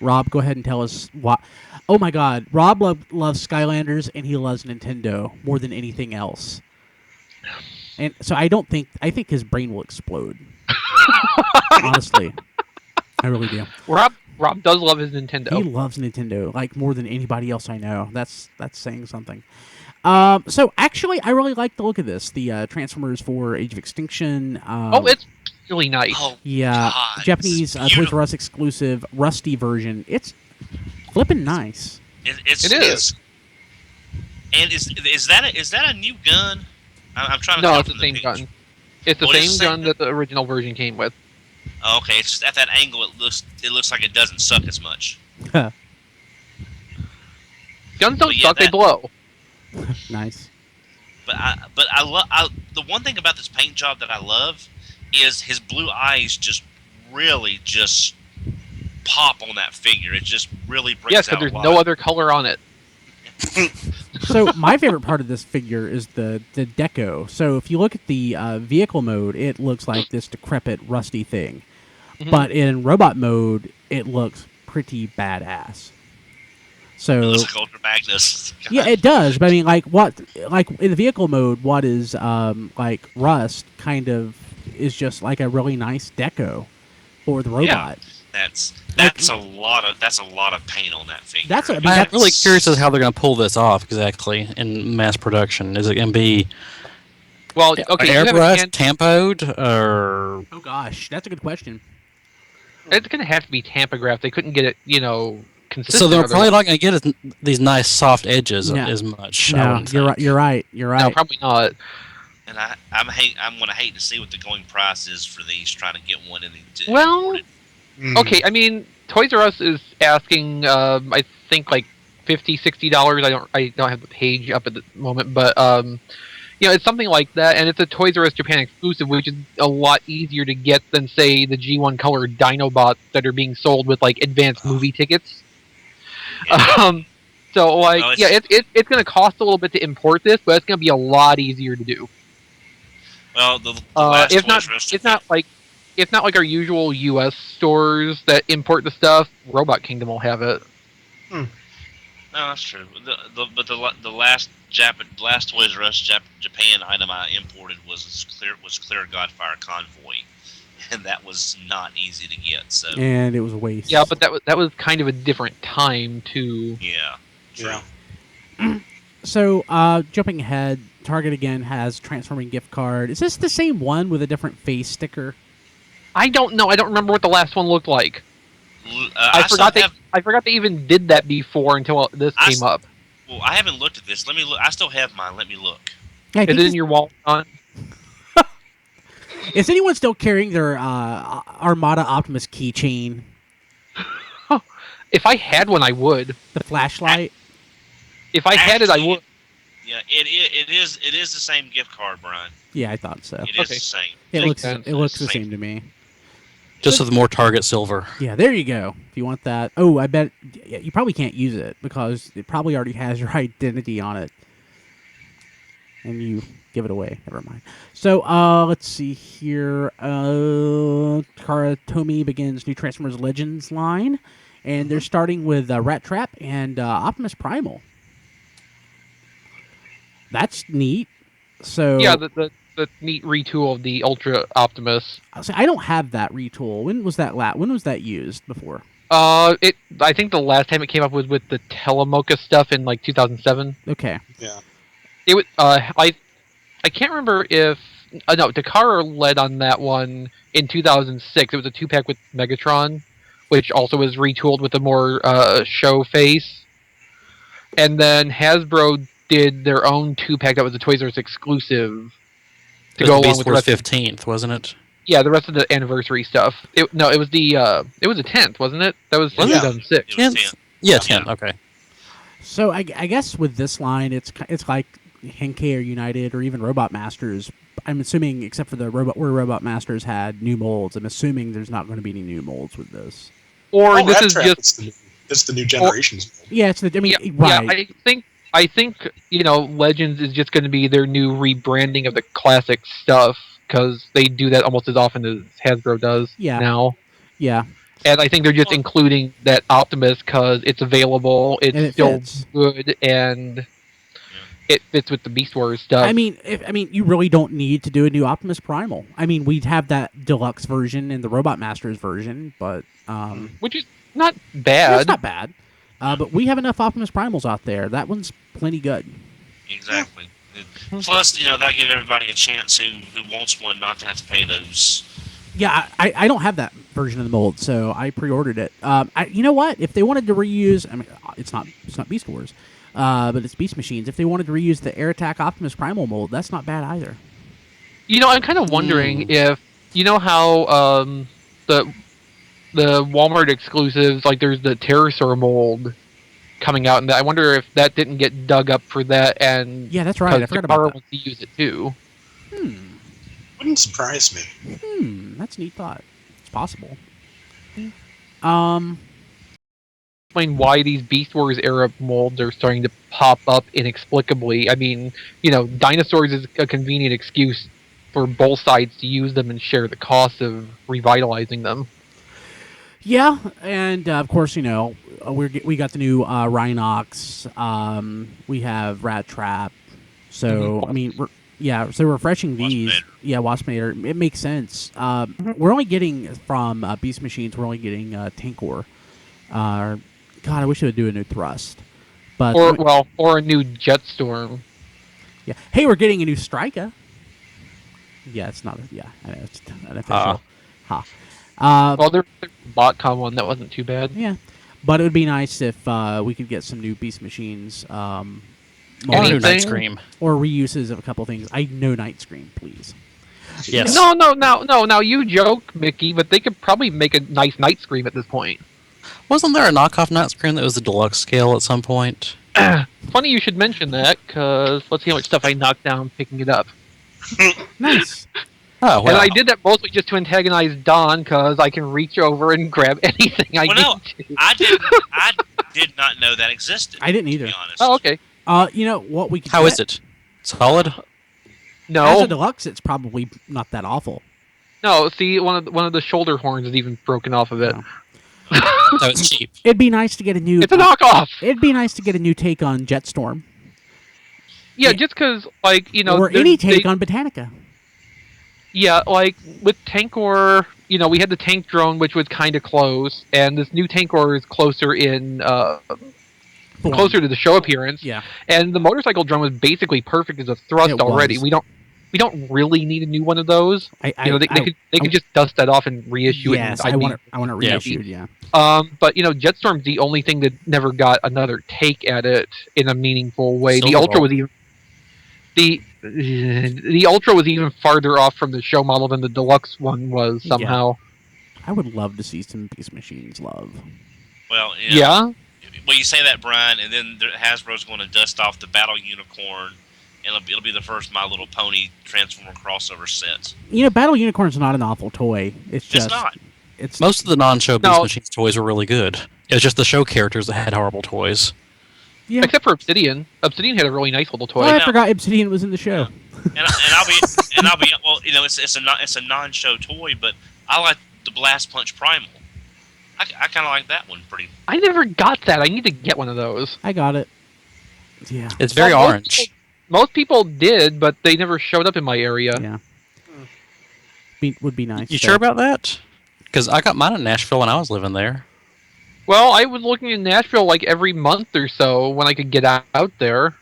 Rob, go ahead and tell us what. Oh my God, Rob loves Skylanders and he loves Nintendo more than anything else. And so I think his brain will explode. Honestly, I really do. Rob does love his Nintendo. He loves Nintendo like more than anybody else I know. That's saying something. So actually, I really like the look of this. The Transformers 4 Age of Extinction. It's really nice. Oh, yeah, God, Japanese Toys R Us exclusive Rusty version. It's flipping nice. It is. And is that a new gun? I'm trying to. No, tell it's the from same picture. gun. It's the same gun that the original version came with. Oh, okay, it's just at that angle. It looks like it doesn't suck as much. Guns don't suck; they blow. Nice. But I love the one thing about this paint job that I love is his blue eyes just really just pop on that figure. It just really brings Yes, out but there's a lot. no other color on it. So my favorite part of this figure is the deco. So if you look at the vehicle mode, it looks like this decrepit, rusty thing. Mhm. But in robot mode, it looks pretty badass. So It looks like Ultra Magnus. yeah, it does. But I mean, like in the vehicle mode, what is like rust kind of is just like a really nice deco for the robot. That's a lot of paint on that figure. I'm really curious as to how they're going to pull this off exactly in mass production. Is it going to be Well, okay, you have a airbrushed, tampoed, or Oh gosh, that's a good question. It's going to have to be tampographed. They couldn't get it, consistent. so they're otherwise. probably not going to get these nice soft edges No. as much. I No, wouldn't you're think. right. You're right. You're right. No, probably not. And I'm going to hate to see what the going price is for these. Trying to get one in the. Well, okay. I mean, Toys R Us is asking, I think like $50, $60. I don't have the page up at the moment, but it's something like that, and it's a Toys R Us Japan exclusive, which is a lot easier to get than say the G1 color Dinobots that are being sold with like advanced movie tickets. Yeah. So like, No, it's going to cost a little bit to import this, but it's going to be a lot easier to do. Well, the last it's not Toys R Us it's not like our usual U.S. stores that import the stuff. Robot Kingdom will have it. No, that's true. The last Toys R Us Japan item I imported was Clear Godfire Convoy, and that was not easy to get. So And it was a waste. Yeah, but that was kind of a different time too. yeah, true. Yeah. So, jumping ahead, Target again has Transforming gift card. Is this the same one with a different face sticker? I don't know. I don't remember what the last one looked like. I forgot they even did that before until this came up. Well, I haven't looked at this. Let me look. I still have mine. Let me look. Yeah, I Is think it in your wallet? is anyone still carrying their Armada Optimus keychain? If I had one, I would. The flashlight? If I had it, I Actually, would. Yeah, it is the same gift card, Brian. Yeah, I thought so. It is Okay. the same. It looks sense. the same to me. Just with more Target silver. Yeah, there you go. If you want that. Oh, I bet you probably can't use it because it probably already has your identity on it. And you give it away. Never mind. So, let's see here. Takara-Tomy begins new Transformers Legends line. And they're starting with Rat Trap and Optimus Primal. That's neat. So Yeah, the neat retool of the Ultra Optimus. I don't have that retool. When was that when was that used before? I think the last time it came up was with the Telemocha stuff in like 2007. Okay. Yeah. It was I can't remember if no, Takara led on that one in 2006. It was a 2-pack with Megatron, which also was retooled with a more show face. And then Hasbro did their own 2-pack that was a Toys R Us exclusive to It go was along Beast with the Wars rest. 15th, wasn't it? Yeah, the rest of the anniversary stuff. It was the 10th, wasn't it? That was Yeah. 2006. It was 10th? 10. Yeah, 10th. Okay. So I guess with this line, it's like Henkei or United or even Robot Masters. I'm assuming, except for the Robot Masters had new molds, I'm assuming there's not going to be any new molds with this. Or Oh, this Rat is Trap just is the new generations. Yeah, it's the. I mean, yeah, right? I think Legends is just going to be their new rebranding of the classic stuff because they do that almost as often as Hasbro does now. Yeah, And I think they're just including that Optimus because it's available, it's and it still fits. good, and it fits with the Beast Wars stuff. I mean, you really don't need to do a new Optimus Primal. I mean, we'd have that deluxe version and the Robot Masters version, but which is not it's bad. not bad. But we have enough Optimus Primals out there. That one's plenty good. Exactly. Plus, that gives everybody a chance who wants one not to have to pay those. Yeah, I don't have that version of the mold, so I pre-ordered it. You know what? If they wanted to reuse, I mean, it's not Beast Wars, but it's Beast Machines. If they wanted to reuse the Air Attack Optimus Primal mold, that's not bad either. I'm kind of wondering if how the Walmart exclusives, like there's the Pterosaur mold coming out, and I wonder if that didn't get dug up for that, and Yeah, that's right. I forgot about Takara that. wants to use it too. Wouldn't surprise me. That's a neat thought. It's possible. Explain why these Beast Wars era molds are starting to pop up inexplicably. I mean, dinosaurs is a convenient excuse for both sides to use them and share the cost of revitalizing them. Yeah, and of course, we got the new Rhinox. We have Rat Trap. So I mean, so refreshing these. Waspinator. Yeah, Waspinator. It makes sense. We're only getting from Beast Machines. We're only getting Tankor. God, I wish they would do a new Thrust. But or a new Jetstorm. yeah. Hey, we're getting a new Striker. Yeah, it's not. I know it's an official. There's the Botcon one that wasn't too bad. Yeah, but it would be nice if we could get some new Beast Machines. Or a new Night Scream. Or reuses of a couple things. I know Night Scream, please. Yes. No. Now you joke, Mickey, but they could probably make a nice Night Scream at this point. Wasn't there a knockoff Night Scream that was the deluxe scale at some point? Funny you should mention that, because let's see how much stuff I knocked down picking it up. Nice. Oh, well. And I did that mostly just to antagonize Don, because I can reach over and grab anything I need to. I did not know that existed. I didn't either. To be honest. Oh, okay. You know what we could How get? is it? Solid? No. As a deluxe, it's probably not that awful. No, see, one of the shoulder horns is even broken off of it. No. No, it's cheap. It'd be nice to get a new. It's a knockoff! It'd be nice to get a new take on Jetstorm, Yeah, just because, or any take on Botanica. Yeah, like, with Tankor, we had the tank drone, which was kind of close, and this new Tankor is closer closer to the show appearance. Yeah. And the motorcycle drone was basically perfect as a thrust It already. was. We don't really need a new one of those. They could just dust that off and reissue yes, it. I want it reissued. Yeah. But Jetstorm's the only thing that never got another take at it in a meaningful way. The Ultra was even the Ultra was even farther off from the show model than the deluxe one was somehow. I would love to see some Beast Machines love. Well, Yeah. Well, you say that, Brian, and then Hasbro's going to dust off the Battle Unicorn, and it'll be the first My Little Pony Transformer crossover set. Battle Unicorn's not an awful toy. It's not. It's Most of the non-show Beast Machines toys were really good. It was just the show characters that had horrible toys. yeah. Except for Obsidian. Obsidian had a really nice little toy. Oh, I now- forgot Obsidian was in the show. And I'll be well. It's a non-show toy, but I like the Blast Punch Primal. I kind of like that one pretty. I never got that. I need to get one of those. I got it. Yeah. It's very Well, orange. Most people did, but they never showed up in my area. Yeah. Would be nice. You sure about that? Because I got mine in Nashville when I was living there. Well, I was looking in Nashville like every month or so when I could get out there.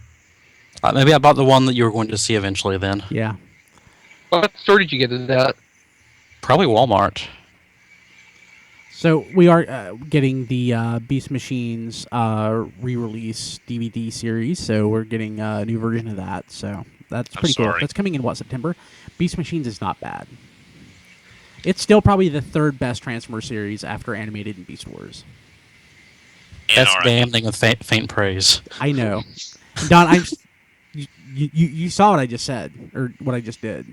Maybe I bought the one that you were going to see eventually then. Yeah. What store did you get it at? Probably Walmart. So we are getting the Beast Machines re-release DVD series. So we're getting a new version of that. So that's pretty cool. That's coming in September. Beast Machines is not bad. It's still probably the third best Transformer series after Animated and Beast Wars. That's damning with faint praise. I know, Don. You saw what I just said or what I just did.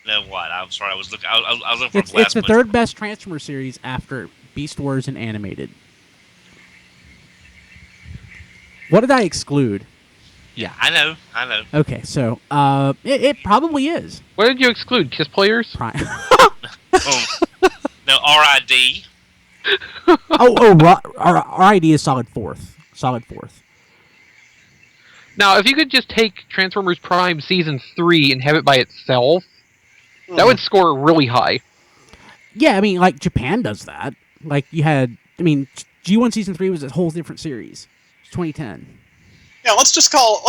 No, what? I'm sorry. I was looking. I was looking for It's the third best Transformer series after Beast Wars and Animated. What did I exclude? Yeah, I know. Okay, so it probably is. What did you exclude? Kiss Players? Prime. No, RID. RID is solid fourth. Now, if you could just take Transformers Prime Season 3 and have it by itself, that would score really high. Yeah, I mean, like, Japan does that. Like, you had... I mean, G1 Season 3 was a whole different series. It's 2010. Yeah, let's just call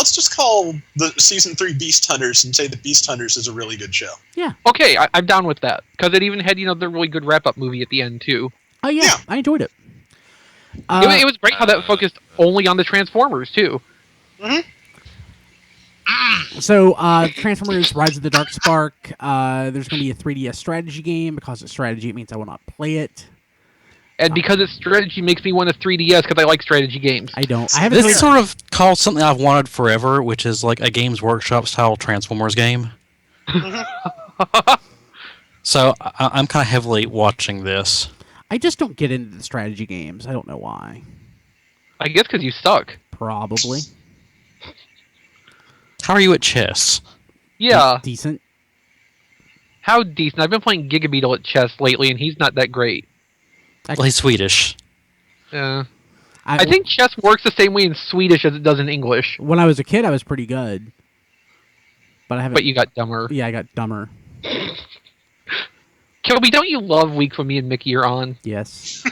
the Season 3 Beast Hunters and say that Beast Hunters is a really good show. Yeah. Okay, I'm down with that. Because it even had, the really good wrap-up movie at the end, too. Oh, yeah. I enjoyed it. It was great how that focused only on the Transformers, too. Mm-hmm. So, Transformers Rise of the Dark Spark, there's going to be a 3DS strategy game. Because it's strategy, it means I will not play it. And because it's strategy makes me want a 3DS because I like strategy games. I don't. I haven't. This sort of calls something I've wanted forever, which is like a Games Workshop style Transformers game. So I'm kind of heavily watching this. I just don't get into the strategy games. I don't know why. I guess because you suck. Probably. How are you at chess? Yeah. Decent. How decent? I've been playing Gigabeetle at chess lately, and he's not that great. Well, he's Swedish. I think chess works the same way in Swedish as it does in English. When I was a kid, I was pretty good. But I haven't. But you got dumber. Yeah, I got dumber. Kilby, don't you love Week when me and Mickey are on? Yes.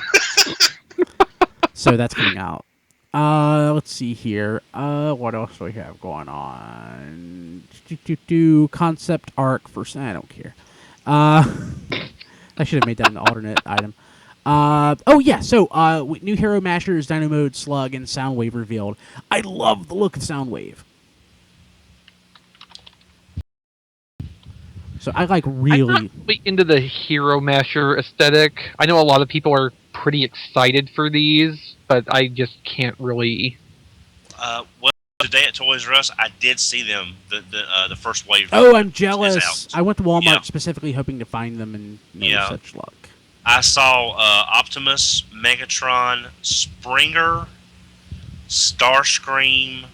So that's coming out. Let's see here. What else do we have going on? Concept arc for... I don't care. I should have made that an alternate item. So new Hero Mashers, Dino Mode, Slug, and Soundwave revealed. I love the look of Soundwave. So I really... I'm not really into the Hero Masher aesthetic. I know a lot of people are pretty excited for these, but I just can't really... Well, today at Toys R Us, I did see them, the first wave. Oh, I'm jealous. I went to Walmart specifically hoping to find them and no such luck. I saw Optimus, Megatron, Springer, Starscream,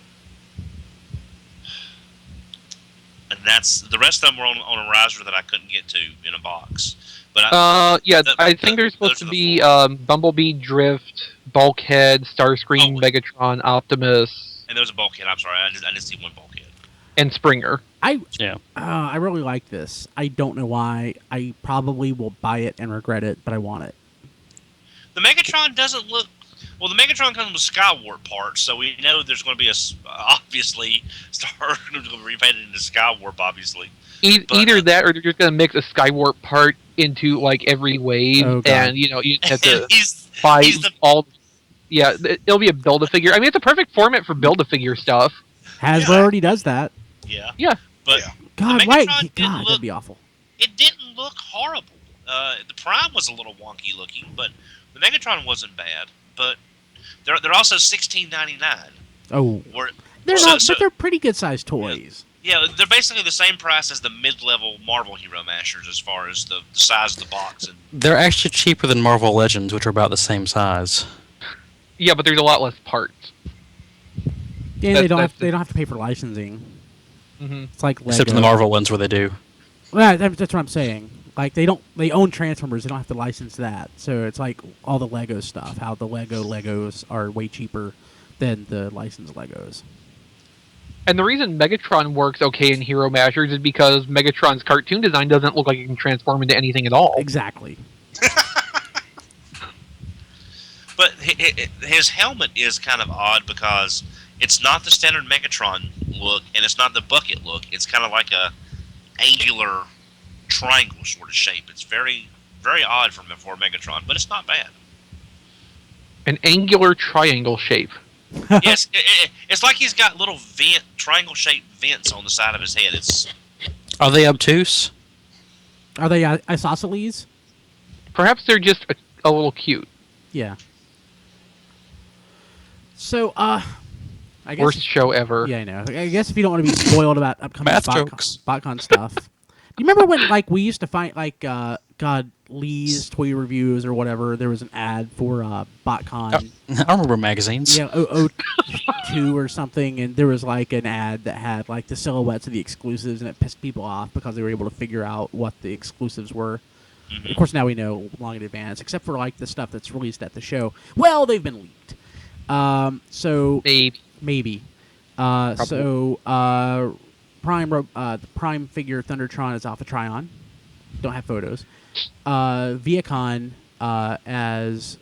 and that's the rest of them were on a riser that I couldn't get to in a box. But I think there's supposed to be Bumblebee, Drift, Bulkhead, Starscream, Megatron, Optimus, and there was a Bulkhead. I'm sorry, I didn't see one Bulkhead. And Springer. I really like this. I don't know why. I probably will buy it and regret it, but I want it. The Megatron doesn't look... Well, the Megatron comes with Skywarp parts, so we know there's going to be obviously, Star going to be repainted into Skywarp, obviously. Either that, or they're just going to mix a Skywarp part into, every wave, and, you have to buy all... Yeah, it'll be a Build-A-Figure. I mean, it's a perfect format for Build-A-Figure stuff. Hasbro already does that. Yeah. But God, that'd be awful. It didn't look horrible. The Prime was a little wonky looking, but the Megatron wasn't bad. But they're also $16.99. Oh, they're not, but they're pretty good sized toys. Yeah, they're basically the same price as the mid-level Marvel Hero Mashers as far as the size of the box. They're actually cheaper than Marvel Legends, which are about the same size. Yeah, but there's a lot less parts. Yeah, they don't have to pay for licensing. Mm-hmm. It's like Lego. Except in the Marvel ones where they do. Well, that's what I'm saying. Like they own Transformers, they don't have to license that. So it's like all the Lego stuff. How the Legos are way cheaper than the licensed Legos. And the reason Megatron works okay in Hero Mashers is because Megatron's cartoon design doesn't look like it can transform into anything at all. Exactly. But his helmet is kind of odd because it's not the standard Megatron look, and it's not the bucket look. It's kind of like a angular triangle sort of shape. It's very, very odd for Megatron, but it's not bad. An angular triangle shape. Yes, it's like he's got little triangle-shaped vents on the side of his head. Are they obtuse? Are they isosceles? Perhaps they're just a little cute. Yeah. So, I guess. Worst show ever. Yeah, I know. I guess if you don't want to be spoiled about upcoming Math jokes. Botcon stuff. Do you remember when, like, we used to find, like, Lee's Toy Reviews or whatever, there was an ad for Botcon. I remember magazines. Yeah, 02 or something, and there was, like, an ad that had, like, the silhouettes of the exclusives, and it pissed people off because they were able to figure out what the exclusives were. Of course, now we know long in advance, except for, like, the stuff that's released at the show. Well, they've been leaked. So... Maybe. The Prime figure Thundertron is Alpha Trion. Don't have photos. Viacon and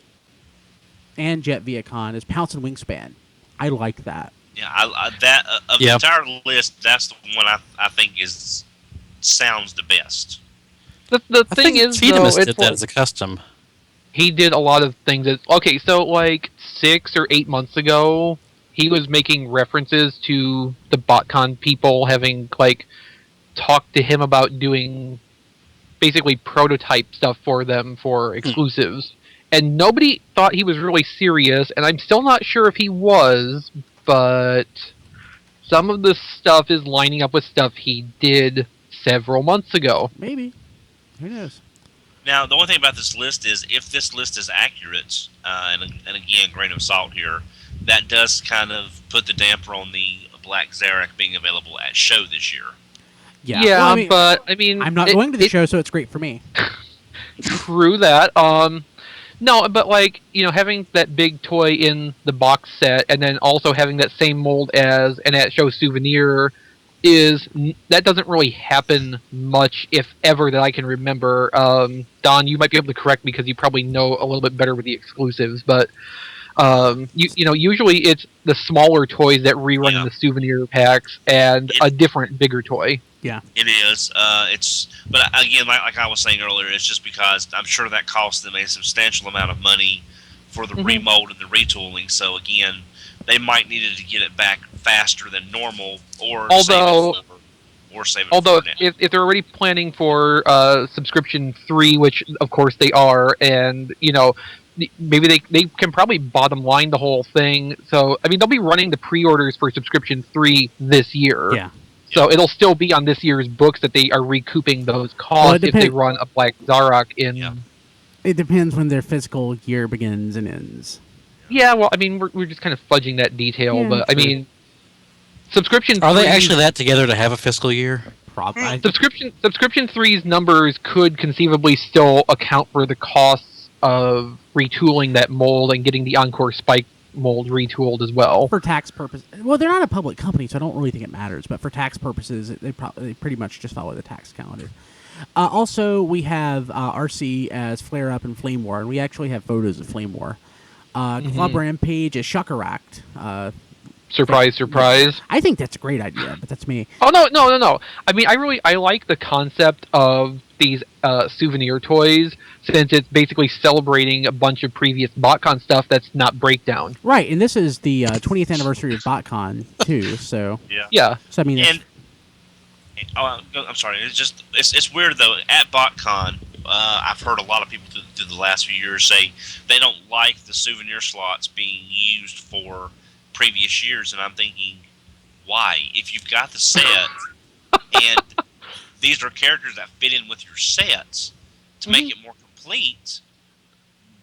Jet Viacon is Pounce and Wingspan. I like that. Yeah, the entire list, that's the one I think sounds the best. The thing is, though, Fedemus did it's that as a custom. he did a lot of things. Okay, so like 6 or 8 months ago, he was making references to the Botcon people having like talked to him about doing basically prototype stuff for them for exclusives. And nobody thought he was really serious, and I'm still not sure if he was, but some of the stuff is lining up with stuff he did several months ago. Maybe. Who knows? Now, the only thing about this list is if this list is accurate, and again, grain of salt here, that does kind of put the damper on the Black Zarek being available at show this year. Yeah, Yeah, well, but I mean, I'm not going to the show, so it's great for me. True that. No, but like, you know, having that big toy in the box set and then also having that same mold as an at show souvenir that doesn't really happen much, if ever, that I can remember. Don, you might be able to correct me because you probably know a little bit better with the exclusives, but you know, usually it's the smaller toys that rerun in the souvenir packs and a different bigger toy. Yeah, it is. But again, like I was saying earlier, it's just because I'm sure that cost them a substantial amount of money for the remold and the retooling. So again, they might needed to get it back faster than normal, or save it for now. If they're already planning for subscription 3, which of course they are, and you know, maybe they can probably bottom line the whole thing. So I mean, they'll be running the pre-orders for subscription 3 this year. Yeah. So it'll still be on this year's books that they are recouping those costs if they run a Black Zarok in. Yeah. It depends when their fiscal year begins and ends. Yeah, well, I mean, we're just kind of fudging that detail, but I mean, subscription. Are they actually that together to have a fiscal year? Probably. Subscription 3's numbers could conceivably still account for the costs of retooling that mold and getting the Encore Spike mold retooled as well. For tax purposes. Well, they're not a public company, so I don't really think it matters. But for tax purposes, they pretty much just follow the tax calendar. Also, we have RC as Flare Up and Flame War, and we actually have photos of Flame War. Club Rampage is Shuckeract. Surprise. I think that's a great idea, but that's me. Oh, no. I mean, I like the concept of these souvenir toys, since it's basically celebrating a bunch of previous Botcon stuff that's not breakdown. Right, and this is the 20th anniversary of Botcon, too, so... Yeah. So, I mean... I'm sorry, it's weird, though. At Botcon, I've heard a lot of people through the last few years say they don't like the souvenir slots being used for previous years, and I'm thinking, why? If you've got the set, and these are characters that fit in with your sets, to make it more complete,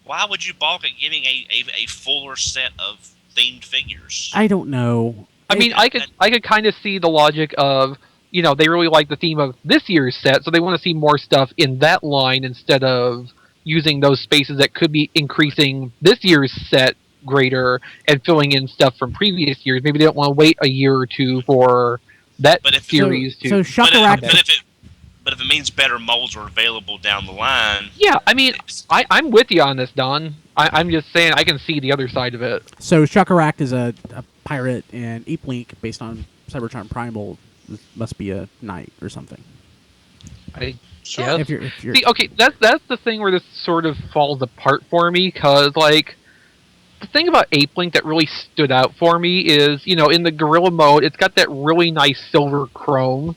why would you balk at giving a fuller set of themed figures? I don't know. I mean, I could kind of see the logic of, you know, they really like the theme of this year's set, so they want to see more stuff in that line instead of using those spaces that could be increasing this year's set greater and filling in stuff from previous years. Maybe they don't want to wait a year or two for that series to... So Shuckeract... But if it means better molds are available down the line... Yeah, I mean, I'm with you on this, Don. I'm just saying I can see the other side of it. So Shuckeract is a pirate, and Ape Link, based on Cybertron Primal, must be a knight or something. I guess. If you're... See, okay, that's the thing where this sort of falls apart for me, because, like, the thing about Ape Link that really stood out for me is, in the Gorilla mode, it's got that really nice silver chrome.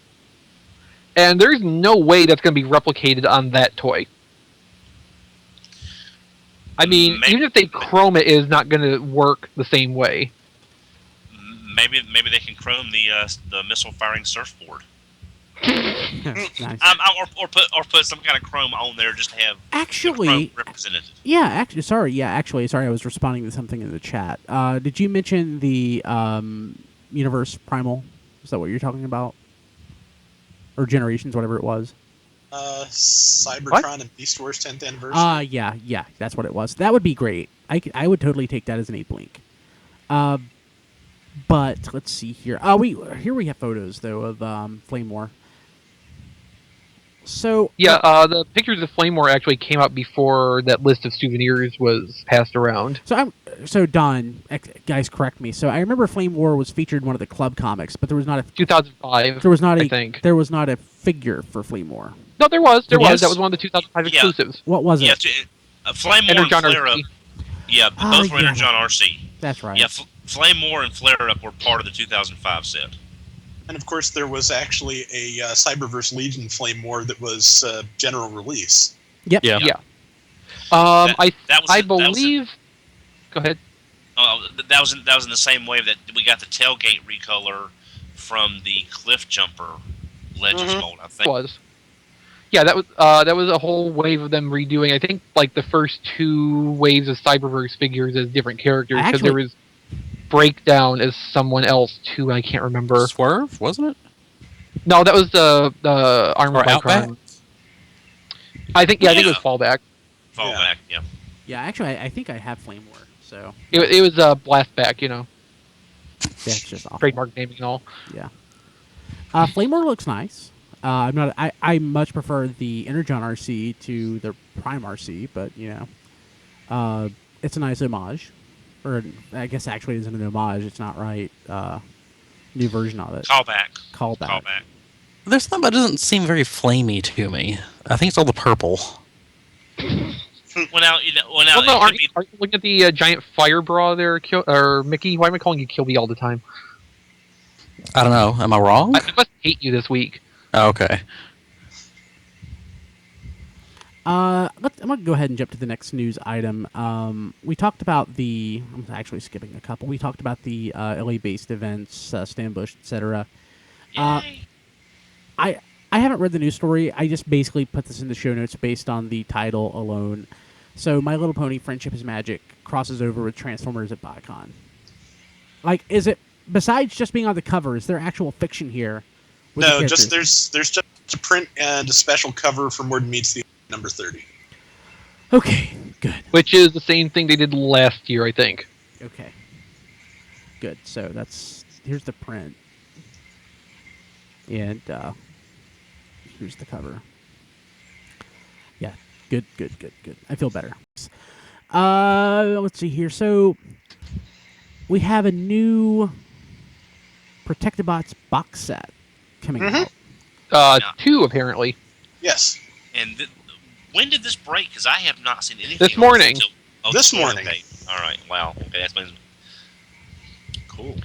And there's no way that's going to be replicated on that toy. I mean, even if they chrome it, it's not going to work the same way. Maybe they can chrome the missile firing surfboard. Nice. Or put some kind of chrome on there just to have Actually, the chrome represented. Sorry, I was responding to something in the chat. Did you mention the Universe Primal? Is that what you're talking about? Or Generations, whatever it was? Cybertron and Beast Wars 10th anniversary. Yeah, that's what it was. That would be great. I would totally take that as an Ape Link. But let's see here. Here we have photos though of Flame War. So the pictures of Flame War actually came out before that list of souvenirs was passed around. So Don, guys, correct me. So I remember Flame War was featured in one of the club comics, but there was not a 2005. There was not I think there was not a figure for Flame War. No, there was. That was? was one of the 2005 exclusives. What was it? Yeah, Flame War and Flare Up. Yeah, both were Energon RC. That's right. Yeah, Flame War and Flare Up were part of the 2005 set. And of course, there was actually a Cyberverse Legion Flame War that was general release. Yep. Yeah. I believe. Go ahead. That was in the same way that we got the tailgate recolor from the Cliff Jumper Legends mold. I think it was. Yeah, that was a whole wave of them redoing. I think like the first two waves of Cyberverse figures as different characters, because there was Breakdown as someone else too. I can't remember. Swerve, wasn't it? No, that was the Armored Outback? Bicron. I think it was Fallback. Fallback, yeah. Yeah, actually, I think I have Flame War. So it was Blastback, That's just awful. Trademark naming and all. Yeah. Flame War looks nice. I much prefer the Energon RC to the Prime RC, but it's a nice homage. Or I guess actually it isn't an homage. It's not right. New version of it. Callback. There's something that doesn't seem very flamey to me. I think it's all the purple. Aren't you looking at the giant fire bra there, or Mickey? Why am I calling you Kilby all the time? I don't know. Am I wrong? I must hate you this week. Oh, okay. I'm going to go ahead and jump to the next news item. We talked about I'm actually skipping a couple. We talked about the LA-based events, Stambush, etc. I haven't read the news story. I just basically put this in the show notes based on the title alone. So My Little Pony Friendship is Magic crosses over with Transformers at Botcon. Like, is it, besides just being on the cover, is there actual fiction here? No, just there's just a print and a special cover for More Than Meets the number 30. Okay, good. Which is the same thing they did last year, I think. Okay. Good. So here's the print. And here's the cover. Yeah, good. I feel better. Let's see here. So we have a new Protectobots box set coming out. 2 apparently. Yes. And when did this break? Because I have not seen anything. This morning. This morning. Okay. All right. Wow. Okay, that's been cool.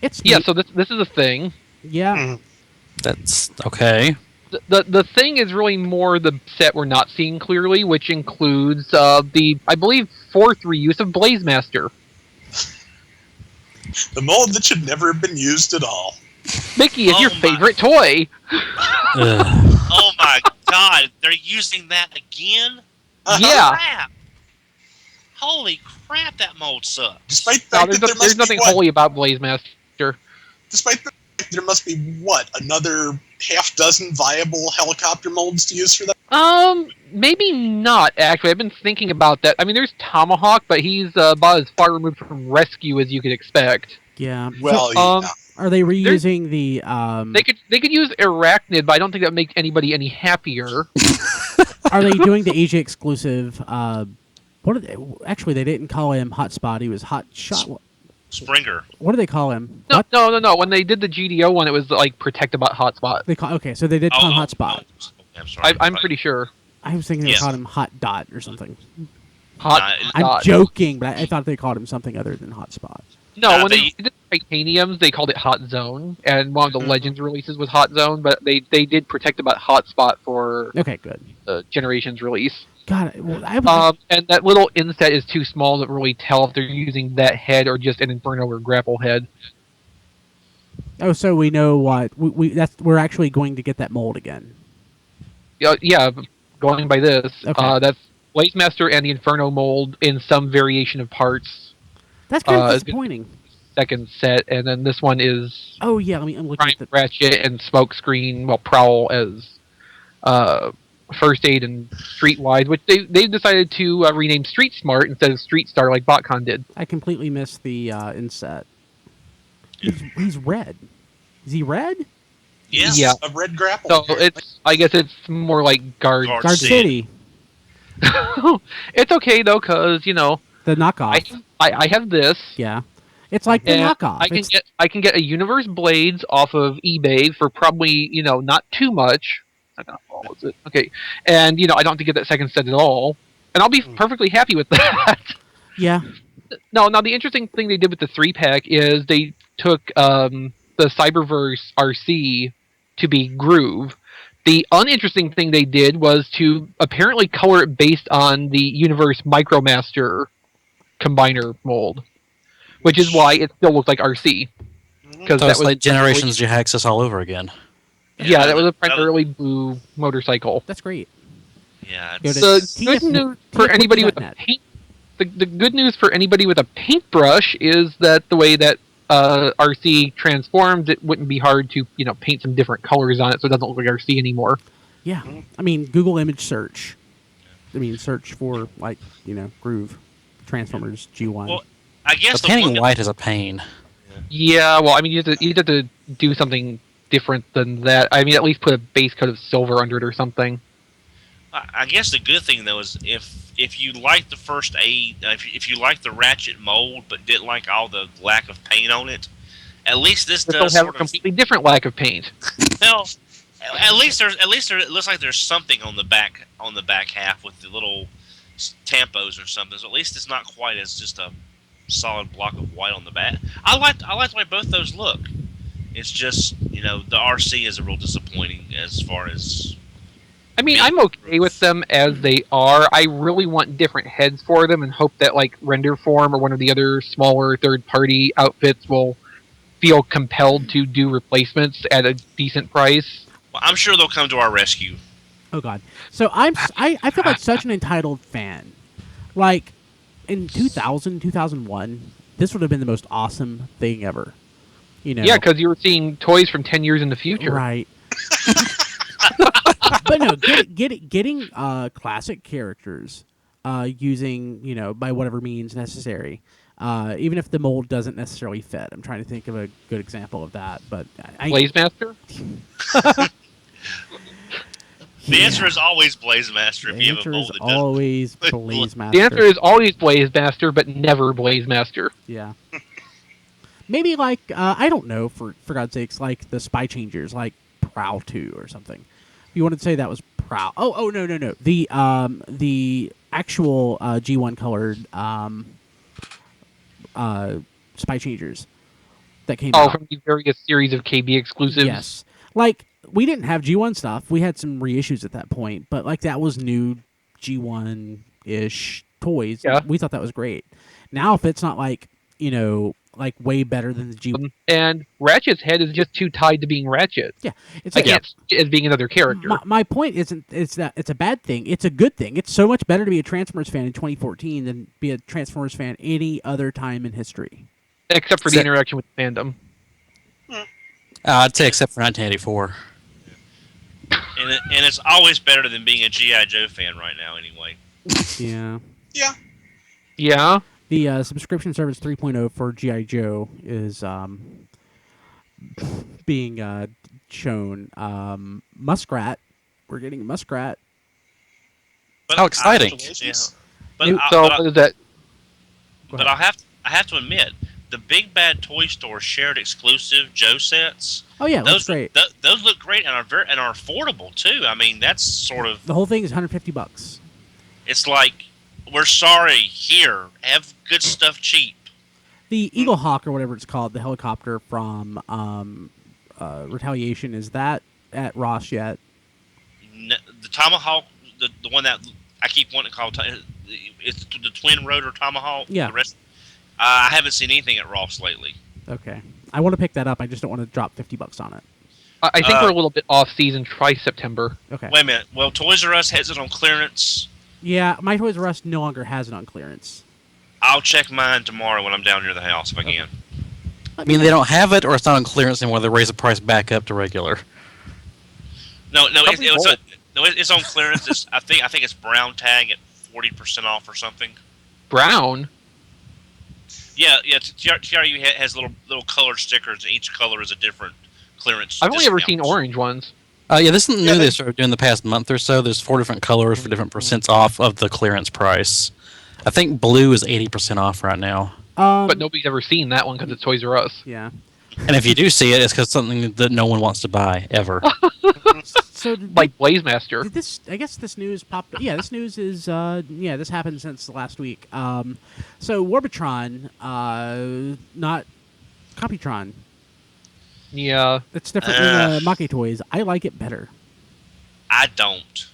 So this is a thing. Yeah. Mm-hmm. That's okay. The thing is really more the set we're not seeing clearly, which includes the, I believe, 4th reuse of Blazemaster. The mold that should never have been used at all. Mickey is your favorite toy. Oh my God! They're using that again? Yeah. Crap. Holy crap! That mold sucks. Despite the fact that there's nothing holy about Blazemaster. Despite the fact there must be another half dozen viable helicopter molds to use for that. Maybe not actually. I've been thinking about that. I mean, there's Tomahawk, but he's about as far removed from Rescue as you could expect. Yeah. Well, yeah. Are they reusing the? They could use Arachnid, but I don't think that would make anybody any happier. Are they doing the Asia exclusive? What are they? Actually, they didn't call him Hotspot. He was Hot Shot. Springer. What do they call him? No. When they did the GDO one, it was like Protectobot Hotspot. Okay, so they did call him Hotspot. Okay, I'm sorry. I'm pretty sure. I was thinking they called him Hot Dot or something. Hotspot. I'm joking, but I thought they called him something other than Hotspot. No, when they did Titaniums, they called it Hot Zone, and one of the Legends releases was Hot Zone, but they did protect about Hotspot for Okay, good. Generations release. God, well, and that little inset is too small to really tell if they're using that head or just an Inferno or Grapple head. oh, so we know what we're actually going to get that mold again. Yeah, going by this, Okay. that's Blazemaster and the Inferno mold in some variation of parts. That's kind of it's disappointing. Second set, and then this one is Oh yeah, I'm looking Prime at the. Ratchet and Smokescreen, well, Prowl as First Aid and Streetwise, which they decided to rename Street Smart instead of Street Star like Botcon did. I completely missed the inset. He's red. Is he red? Yes. Yeah. A red grapple. So apparently. I guess it's more like Guard. Guard Guard City, It's okay though, because the knockoff. I have this. Yeah, it's like the And knockoff. I can get a Universe Blades off of eBay for probably not too much. What was it? Okay, and I don't have to get that second set at all, and I'll be perfectly happy with that. Yeah. No, now the interesting thing they did with the 3-pack is they took the Cyberverse RC to be Groove. The uninteresting thing they did was to apparently color it based on the Universe Micromaster combiner mold, which is why it still looks like RC. Because So that it's was like Generations Jihexis all over again. Yeah, that was a primarily blue motorcycle. That's great. Yeah, Go it's, to The good news for anybody with a TF.net. paint, the good news for anybody with a paintbrush is that the way that RC transforms, it wouldn't be hard to paint some different colors on it, so it doesn't look like RC anymore. Yeah. I mean, Google image search. I mean, search for Groove, Transformers G1. well, I guess The painting one- white is a pain. Yeah, well, I mean, you have to do something different than that. I mean, at least put a base coat of silver under it or something. I guess the good thing though is if you like the First Aid, if you like the Ratchet mold but didn't like all the lack of paint on it, at least this But does they'll have a sort of. completely different lack of paint. Well, at least it looks like there's something on the back half with the little tampos or something. So at least it's not quite as just a solid block of white on the back. I like the way both those look. It's just the RC is a real disappointing as far as. I mean, I'm okay with them as they are. I really want different heads for them and hope that like Renderform or one of the other smaller third-party outfits will feel compelled to do replacements at a decent price. Well, I'm sure they'll come to our rescue. Oh God! So I feel like such an entitled fan. Like in 2000, 2001, this would have been the most awesome thing ever. Yeah, because you were seeing toys from 10 years in the future. Right. But no, getting classic characters using by whatever means necessary, even if the mold doesn't necessarily fit. I'm trying to think of a good example of that, but Blazemaster? The answer is always Blazemaster if The you have a answer mold is that doesn't. always Blazemaster. The answer is always Blazemaster, but never Blazemaster. Yeah. Maybe like I don't know, for God's sakes, like the Spy Changers, like Prowl 2 or something. If you wanted to say that was Prowl. Oh no. The actual G1 colored Spy Changers that came out. From the various series of KB exclusives. Yes. Like we didn't have G1 stuff. We had some reissues at that point, but like that was new G1-ish toys. Yeah. We thought that was great. Now if it's not like, like way better than the G1. And Ratchet's head is just too tied to being Ratchet. Yeah. It's I like, can't see it as being another character. my point isn't that it's a bad thing. It's a good thing. It's so much better to be a Transformers fan in 2014 than be a Transformers fan any other time in history. Except for the interaction with the fandom. I'd say except for 1984. And it's always better than being a G.I. Joe fan right now, anyway. Yeah. Yeah. Yeah. The subscription service 3.0 for G.I. Joe is being shown. Muskrat. We're getting Muskrat. But How exciting. Congratulations. But, What is that? but I have to admit, the Big Bad Toy Store shared exclusive Joe sets. Oh yeah, Those that's great. Those look great and are affordable too. I mean, that's sort of The whole thing is $150. it's like we're sorry. Here, have good stuff cheap. The Eagle Hawk or whatever it's called, the helicopter from Retaliation, is that at Ross yet? The Tomahawk, the one that I keep wanting to call it's the twin rotor Tomahawk. Yeah. The rest, I haven't seen anything at Ross lately. Okay. I want to pick that up. I just don't want to drop $50 on it. I think we're a little bit off season. Try September. Okay. Wait a minute. Well, Toys R Us has it on clearance. Yeah, my Toys R Us no longer has it on clearance. I'll check mine tomorrow when I'm down near the house if I can. I mean, they don't have it, or it's not on clearance anymore. They raise the price back up to regular. No, Probably it's on clearance. I think it's brown tag at 40% off or something. Brown. Yeah. TRU has little colored stickers, and each color is a different clearance. I've only ever discount. seen orange ones. Yeah, this is new they started doing the past month or so. There's 4 different colors for different percents off of the clearance price. I think blue is 80% off right now. But nobody's ever seen that one because it's Toys R Us. Yeah. And if you do see it, it's because something that no one wants to buy ever. So Like Blazemaster. did this? I guess this news popped. Yeah, this news is. This happened since last week. So Warbitron, not Computron. Yeah. It's different than Maki Toys. I like it better. I don't.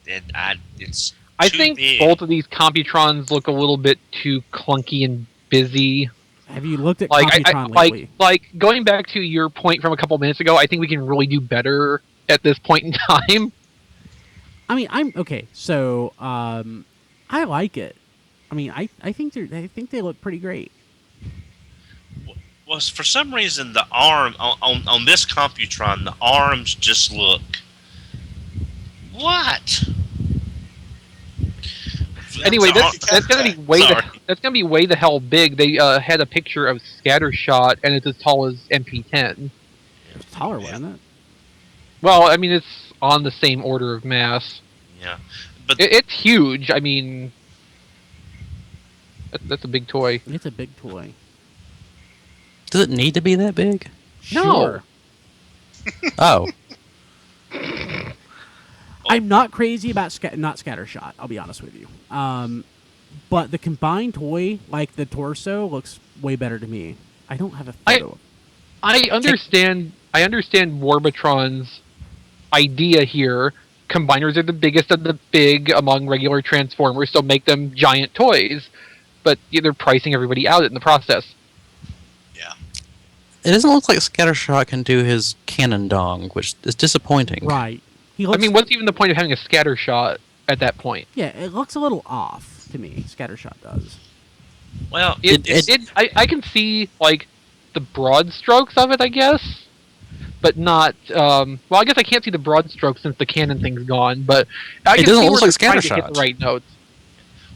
It's I too think big. both of these Computrons look a little bit too clunky and busy. Have you looked at Like, Computron lately? like going back to your point from a couple minutes ago, I think we can really do better at this point in time. I mean, I'm okay. So, I like it. I mean, I think they look pretty great. Well, for some reason, the arm on this Computron, the arms just look. What? Anyway, That's that's gonna be way the hell big. They had a picture of Scattershot, and it's as tall as MP10. It's taller, wasn't it? Well, I mean, it's on the same order of mass. Yeah, but It's huge. I mean, that's a big toy. It's a big toy. Does it need to be that big? No. Sure. Oh. I'm not crazy about not Scattershot. I'll be honest with you. But the combined toy, like the torso, looks way better to me. I don't have a photo. I understand Warbitron's idea here. Combiners are the biggest of the big among regular Transformers, so make them giant toys. But they're pricing everybody out in the process. Yeah. It doesn't look like Scattershot can do his cannon dong, which is disappointing. Right. I mean, what's even the point of having a scatter shot at that point? Yeah, it looks a little off to me. Scattershot does. well, I can see like the broad strokes of it, I guess, but not. Well, I guess I can't see the broad strokes since the cannon thing's gone. But I can doesn't see look where like they're trying to hit Scattershot. the right notes.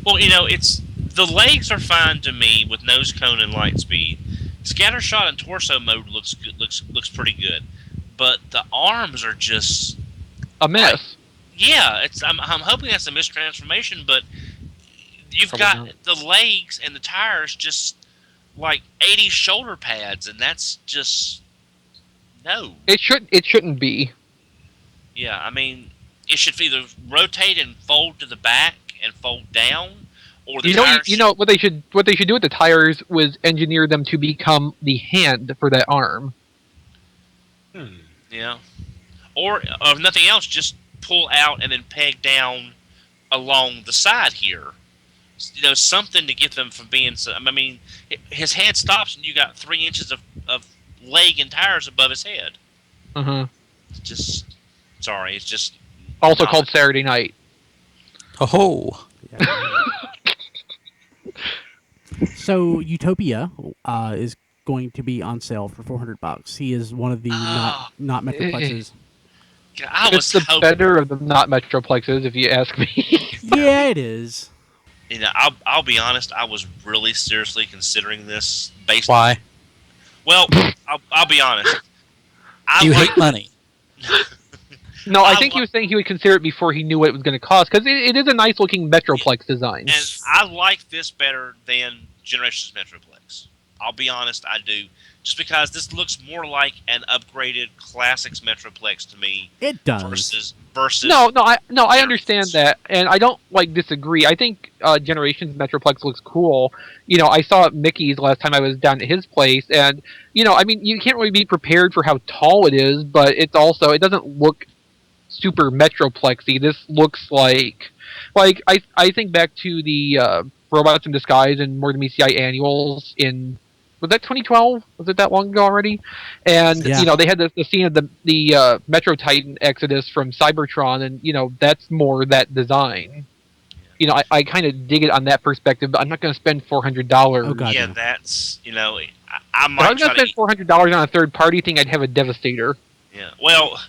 well, it's the legs are fine to me with nose cone and light speed. Scattershot and torso mode looks good. Looks pretty good, but the arms are just. A mess. Yeah, I'm hoping that's a mistransformation, but you've Probably got the legs and the tires just like 80 shoulder pads, and that's just no. It shouldn't be. Yeah, I mean, it should either rotate and fold to the back and fold down, or the tires. You know what they should do with the tires was engineer them to become the hand for that arm. Yeah. Or if nothing else, just pull out and then peg down along the side here. Something to get them from being. I mean, his head stops and you got 3 inches of leg and tires above his head. Uh-huh. It's just. Sorry, it's just. Also not- called Saturday Night. Oh. So Utopia is going to be on sale for $400. He is one of the not Metroplexes. I was It's the hoping. better of the not Metroplexes, if you ask me. Yeah, it is. I'll be honest. I was really seriously considering this based. Why? Well, I'll be honest. You hate money. No, I I think lo- he was saying he would consider it before he knew what it was going to cost, because it is a nice looking Metroplex design. And I like this better than Generations Metroplex. I'll be honest, I do. Just because this looks more like an upgraded Classics Metroplex to me It does. versus I understand that, and I don't disagree. I think Generations Metroplex looks cool. I saw Mickey's last time I was down at his place, and I mean, you can't really be prepared for how tall it is, but it doesn't look super Metroplexy. This looks like I think back to the Robots in Disguise and More Than Meets the Eye annuals in. Was that 2012? Was it that long ago already? And Yeah. they had the scene of the Metro Titan Exodus from Cybertron, and that's more that design. I kind of dig it on that perspective, but I'm not going to spend $400. Oh, God. yeah, no. that's I If might I was try going to to. spend $400 on a third party thing, I'd have a Devastator. Yeah. Well,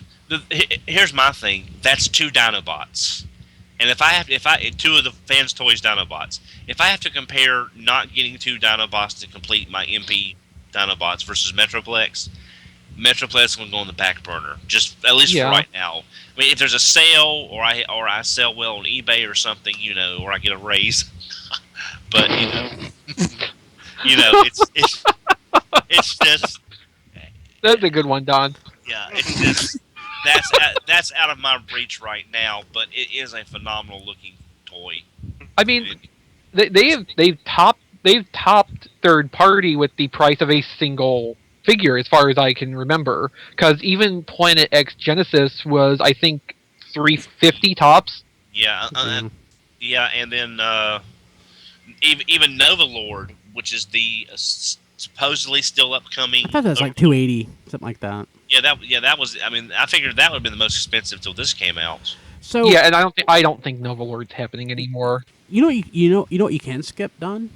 here's my thing. That's 2 Dinobots, and if I 2 of the Fans Toys Dinobots, if I have to compare not getting 2 Dinobots to complete my MP Dinobots versus Metroplex is going to go on the back burner, just at least for right now. I mean, if there's a sale or I sell well on eBay or something, or I get a raise, but it's just. That's a good one, Don. Yeah, it's just that's out of my reach right now, but it is a phenomenal looking toy. I mean, they've topped third party with the price of a single figure, as far as I can remember. Because even Planet X Genesis was, I think, $350 tops. Yeah, yeah, and then even Nova Lord, which is the supposedly still upcoming. I thought that was like $280, something like that. Yeah, that was. I mean, I figured that would have been the most expensive till this came out. So Yeah, and I don't think Nova Lord's happening anymore. you know what you can skip, Don.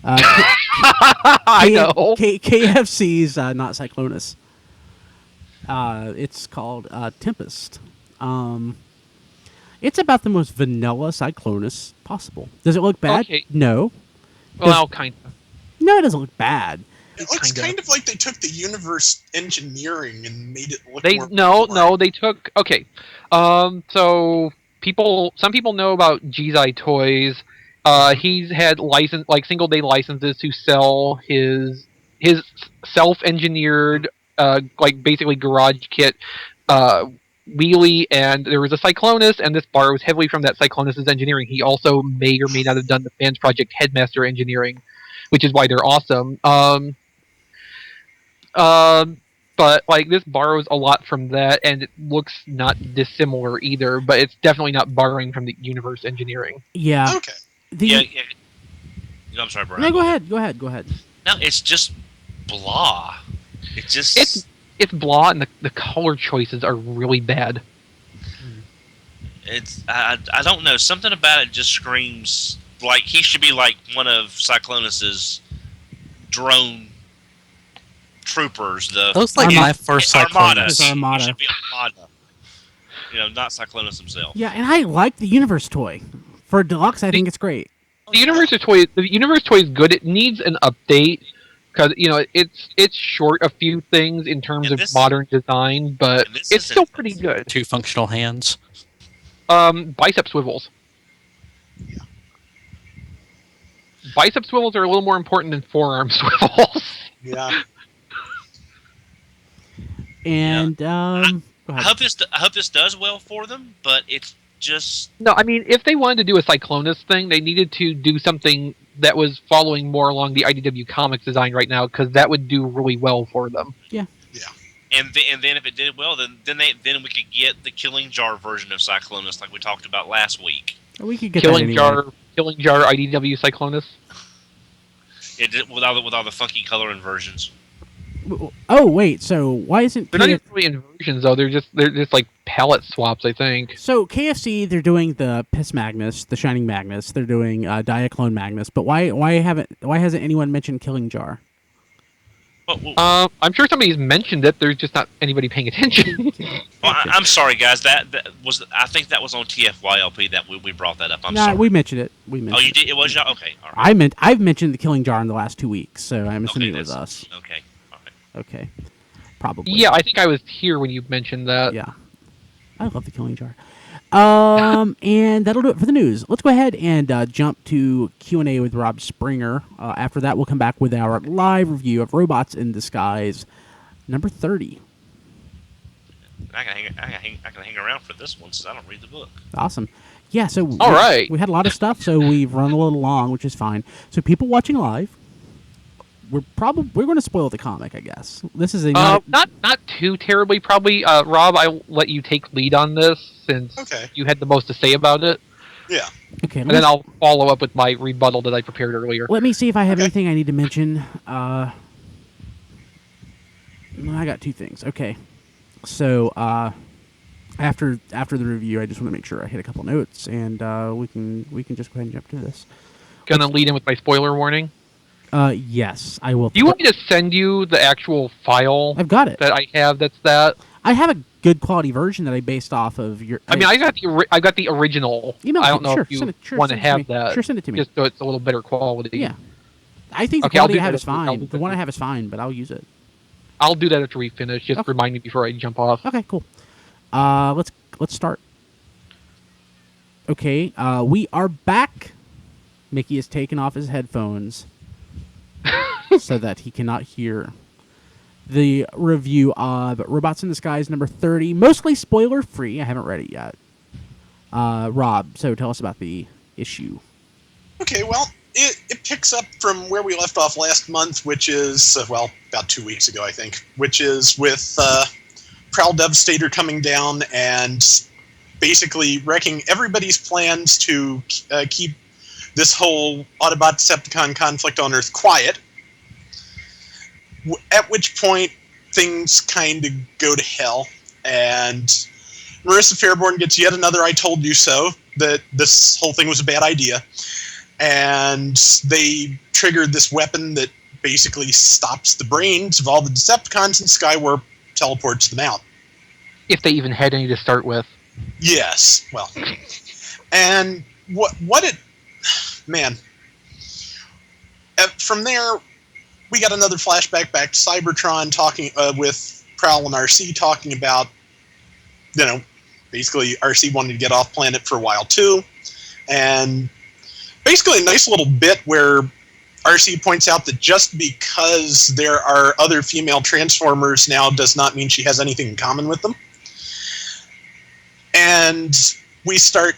I know. KFC's not Cyclonus. It's called Tempest. It's about the most vanilla Cyclonus possible. Does it look bad? Okay. No. Well, kind of. No, it doesn't look bad. It looks kind of like they took the universe engineering and made it look more. No, they took. Okay, so some people know about Jizai Toys. He's had single day licenses to sell his self-engineered basically garage kit wheelie, and there was a Cyclonus, and this borrows heavily from that Cyclonus' engineering. He also may or may not have done the Fans Project Headmaster engineering, which is why they're awesome. But this borrows a lot from that, and it looks not dissimilar either. But it's definitely not borrowing from the universe engineering. Yeah. Okay. Yeah. I'm sorry, Brian. No, go ahead. No, it's just blah. It's just It's blah, and the color choices are really bad. It's I don't know, something about it just screams like he should be like one of Cyclonus's drone troopers. Looks like my first Armada. Cyclonus. His Armada. He should be Armada. Not Cyclonus himself. Yeah, and I like the universe toy. For deluxe, I think it's great. The universe toy is good. It needs an update because it's short a few things in terms of modern design, but it's still pretty good. 2 functional hands. Bicep swivels. Yeah. Bicep swivels are a little more important than forearm swivels. Yeah. And go I ahead. hope this does well for them, but it's just No, I mean, if they wanted to do a Cyclonus thing, they needed to do something that was following more along the IDW Comics design right now, because that would do really well for them. Yeah. and then if it did well, then we could get the Killing Jar version of Cyclonus like we talked about last week. We could get Killing that anyway. Jar IDW Cyclonus. It did, with all the funky color inversions. Oh wait, so why isn't They're not even really inversions though. They're just like palette swaps, I think. So KFC, they're doing the Piss Magnus, the Shining Magnus. They're doing Diaclone Magnus, but why hasn't anyone mentioned Killing Jar? I'm sure somebody's mentioned it. There's just not anybody paying attention. Well, I'm sorry, guys. That was I think that was on TFYLP that we brought that up. I'm Nah, sorry. we mentioned it. We mentioned. Oh, you did? It was y'all? Okay, all right. I've mentioned the Killing Jar in the last 2 weeks, so I'm assuming it was us. Okay, all right. Okay, probably. Yeah, I think I was here when you mentioned that. Yeah, I love the Killing Jar. And that'll do it for the news. Let's go ahead and jump to Q&A with Rob Springer. After that, we'll come back with our live review of Robots in Disguise, number 30. I can hang around for this one since I don't read the book. Awesome. Yeah, so All right. we had a lot of stuff, so we've run a little long, which is fine. So people watching live, we're going to spoil the comic, I guess. This is a not too terribly, probably. Rob, I'll let you take lead on this since you had the most to say about it. Yeah. Okay. And then I'll follow up with my rebuttal that I prepared earlier. Let me see if I have anything I need to mention. I got two things. Okay. So after the review, I just want to make sure I hit a couple notes, and we can just go ahead and jump to this. Gonna lead in with my spoiler warning. Yes, I will. Do you want me to send you the actual file? I've got it. That I have. That's that. I have a good quality version that I based off of your. I mean, I got the original. Email I don't know sure, if you send it, want to have that. Sure, send it to me. Just so it's a little better quality. Yeah, I think the quality I have is fine. The one I have is fine, but I'll use it. I'll do that after we finish. Just remind me before I jump off. Okay, cool. Let's start. Okay, we are back. Mickey has taken off his headphones so that he cannot hear the review of Robots in Disguise number 30, mostly spoiler-free. I haven't read it yet. Rob, so tell us about the issue. Okay, well, it picks up from where we left off last month, which is, about 2 weeks ago, I think, which is with Prowl Devastator coming down and basically wrecking everybody's plans to keep this whole Autobot-Decepticon conflict on Earth quiet, at which point things kind of go to hell, and Marissa Fairborn gets yet another I told you so, that this whole thing was a bad idea, and they triggered this weapon that basically stops the brains of all the Decepticons, and Skywarp teleports them out. If they even had any to start with. Yes, well. And what it... Man. From there, we got another flashback back to Cybertron talking with Prowl and RC talking about, basically RC wanted to get off planet for a while too. And basically a nice little bit where RC points out that just because there are other female Transformers now does not mean she has anything in common with them. And we start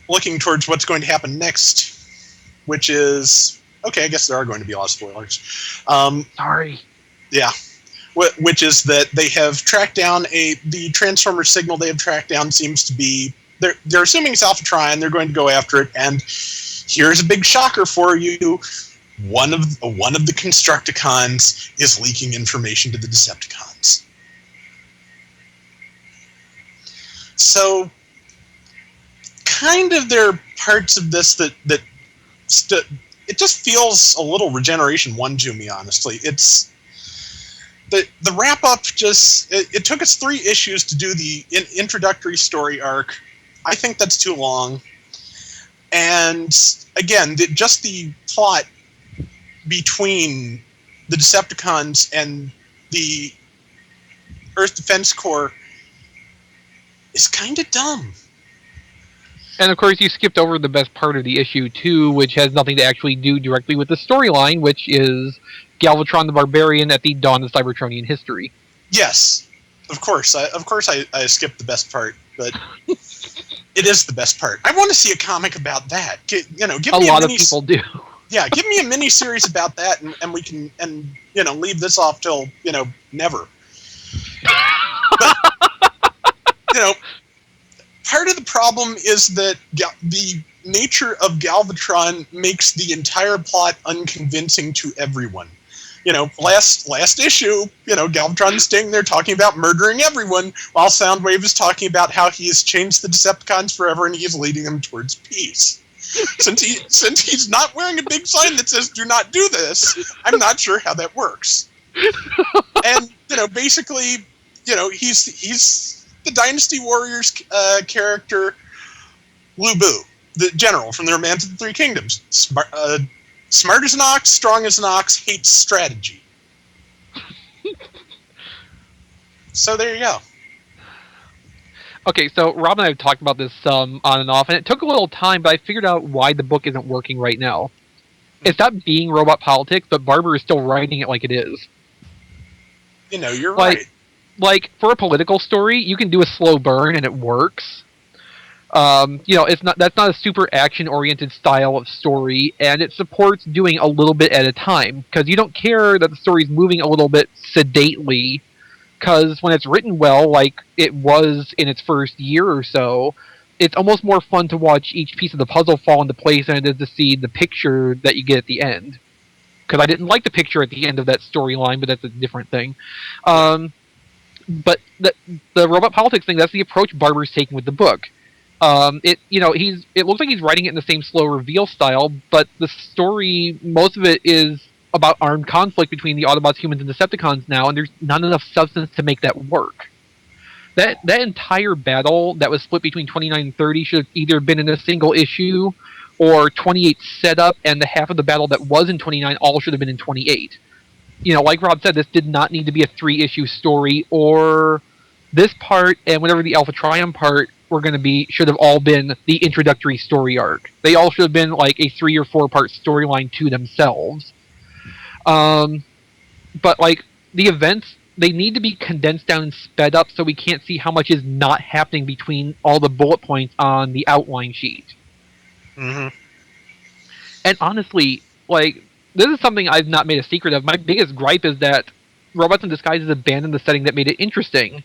looking towards what's going to happen next, which is... Okay, I guess there are going to be a lot of spoilers. Sorry. Yeah. Which is that they have tracked down the Transformer signal they have tracked down seems to be... They're assuming it's Alpha Trion, they're going to go after it, and here's a big shocker for you. One of the Constructicons is leaking information to the Decepticons. So, kind of there are parts of this that it just feels a little Regeneration 1 to me, honestly. It's the wrap-up just... It took us 3 issues to do the introductory story arc. I think that's too long. And, again, just the plot between the Decepticons and the Earth Defense Corps is kind of dumb. And of course, you skipped over the best part of the issue too, which has nothing to actually do directly with the storyline, which is Galvatron the Barbarian at the dawn of Cybertronian history. Yes, of course. I skipped the best part, but it is the best part. I want to see a comic about that. Give me a lot of people do. Yeah, give me a mini series about that, and we can leave this off till never. But, part of the problem is that the nature of Galvatron makes the entire plot unconvincing to everyone. Last issue, Galvatron is staying there talking about murdering everyone, while Soundwave is talking about how he has changed the Decepticons forever and he is leading them towards peace. Since he's not wearing a big sign that says "Do not do this," I'm not sure how that works. And basically, he's the Dynasty Warriors character, Lu Bu, the general from the Romance of the Three Kingdoms. Smart as an ox, strong as an ox, hates strategy. So there you go. Okay, so Rob and I have talked about this on and off, and it took a little time, but I figured out why the book isn't working right now. It's not being robot politics, but Barber is still writing it like it is. You're right. like for a political story, you can do a slow burn and it works. That's not a super action-oriented style of story, and it supports doing a little bit at a time because you don't care that the story's moving a little bit sedately. Because when it's written well, like it was in its first year or so, it's almost more fun to watch each piece of the puzzle fall into place than it is to see the picture that you get at the end. Because I didn't like the picture at the end of that storyline, but that's a different thing. But the robot politics thing, that's the approach Barber's taking with the book. It looks like he's writing it in the same slow reveal style, but the story, most of it is about armed conflict between the Autobots, humans, and Decepticons now, and there's not enough substance to make that work. That entire battle that was split between 29 and 30 should have either been in a single issue, or 28 setup, and the half of the battle that was in 29 all should have been in 28. Like Rob said, this did not need to be a 3-issue story, or this part and whatever the Alpha Trion part were going to be should have all been the introductory story arc. They all should have been like a 3 or 4 part storyline to themselves. But like the events, they need to be condensed down and sped up so we can't see how much is not happening between all the bullet points on the outline sheet. Mm-hmm. And honestly, like, this is something I've not made a secret of. My biggest gripe is that Robots in Disguise has abandoned the setting that made it interesting.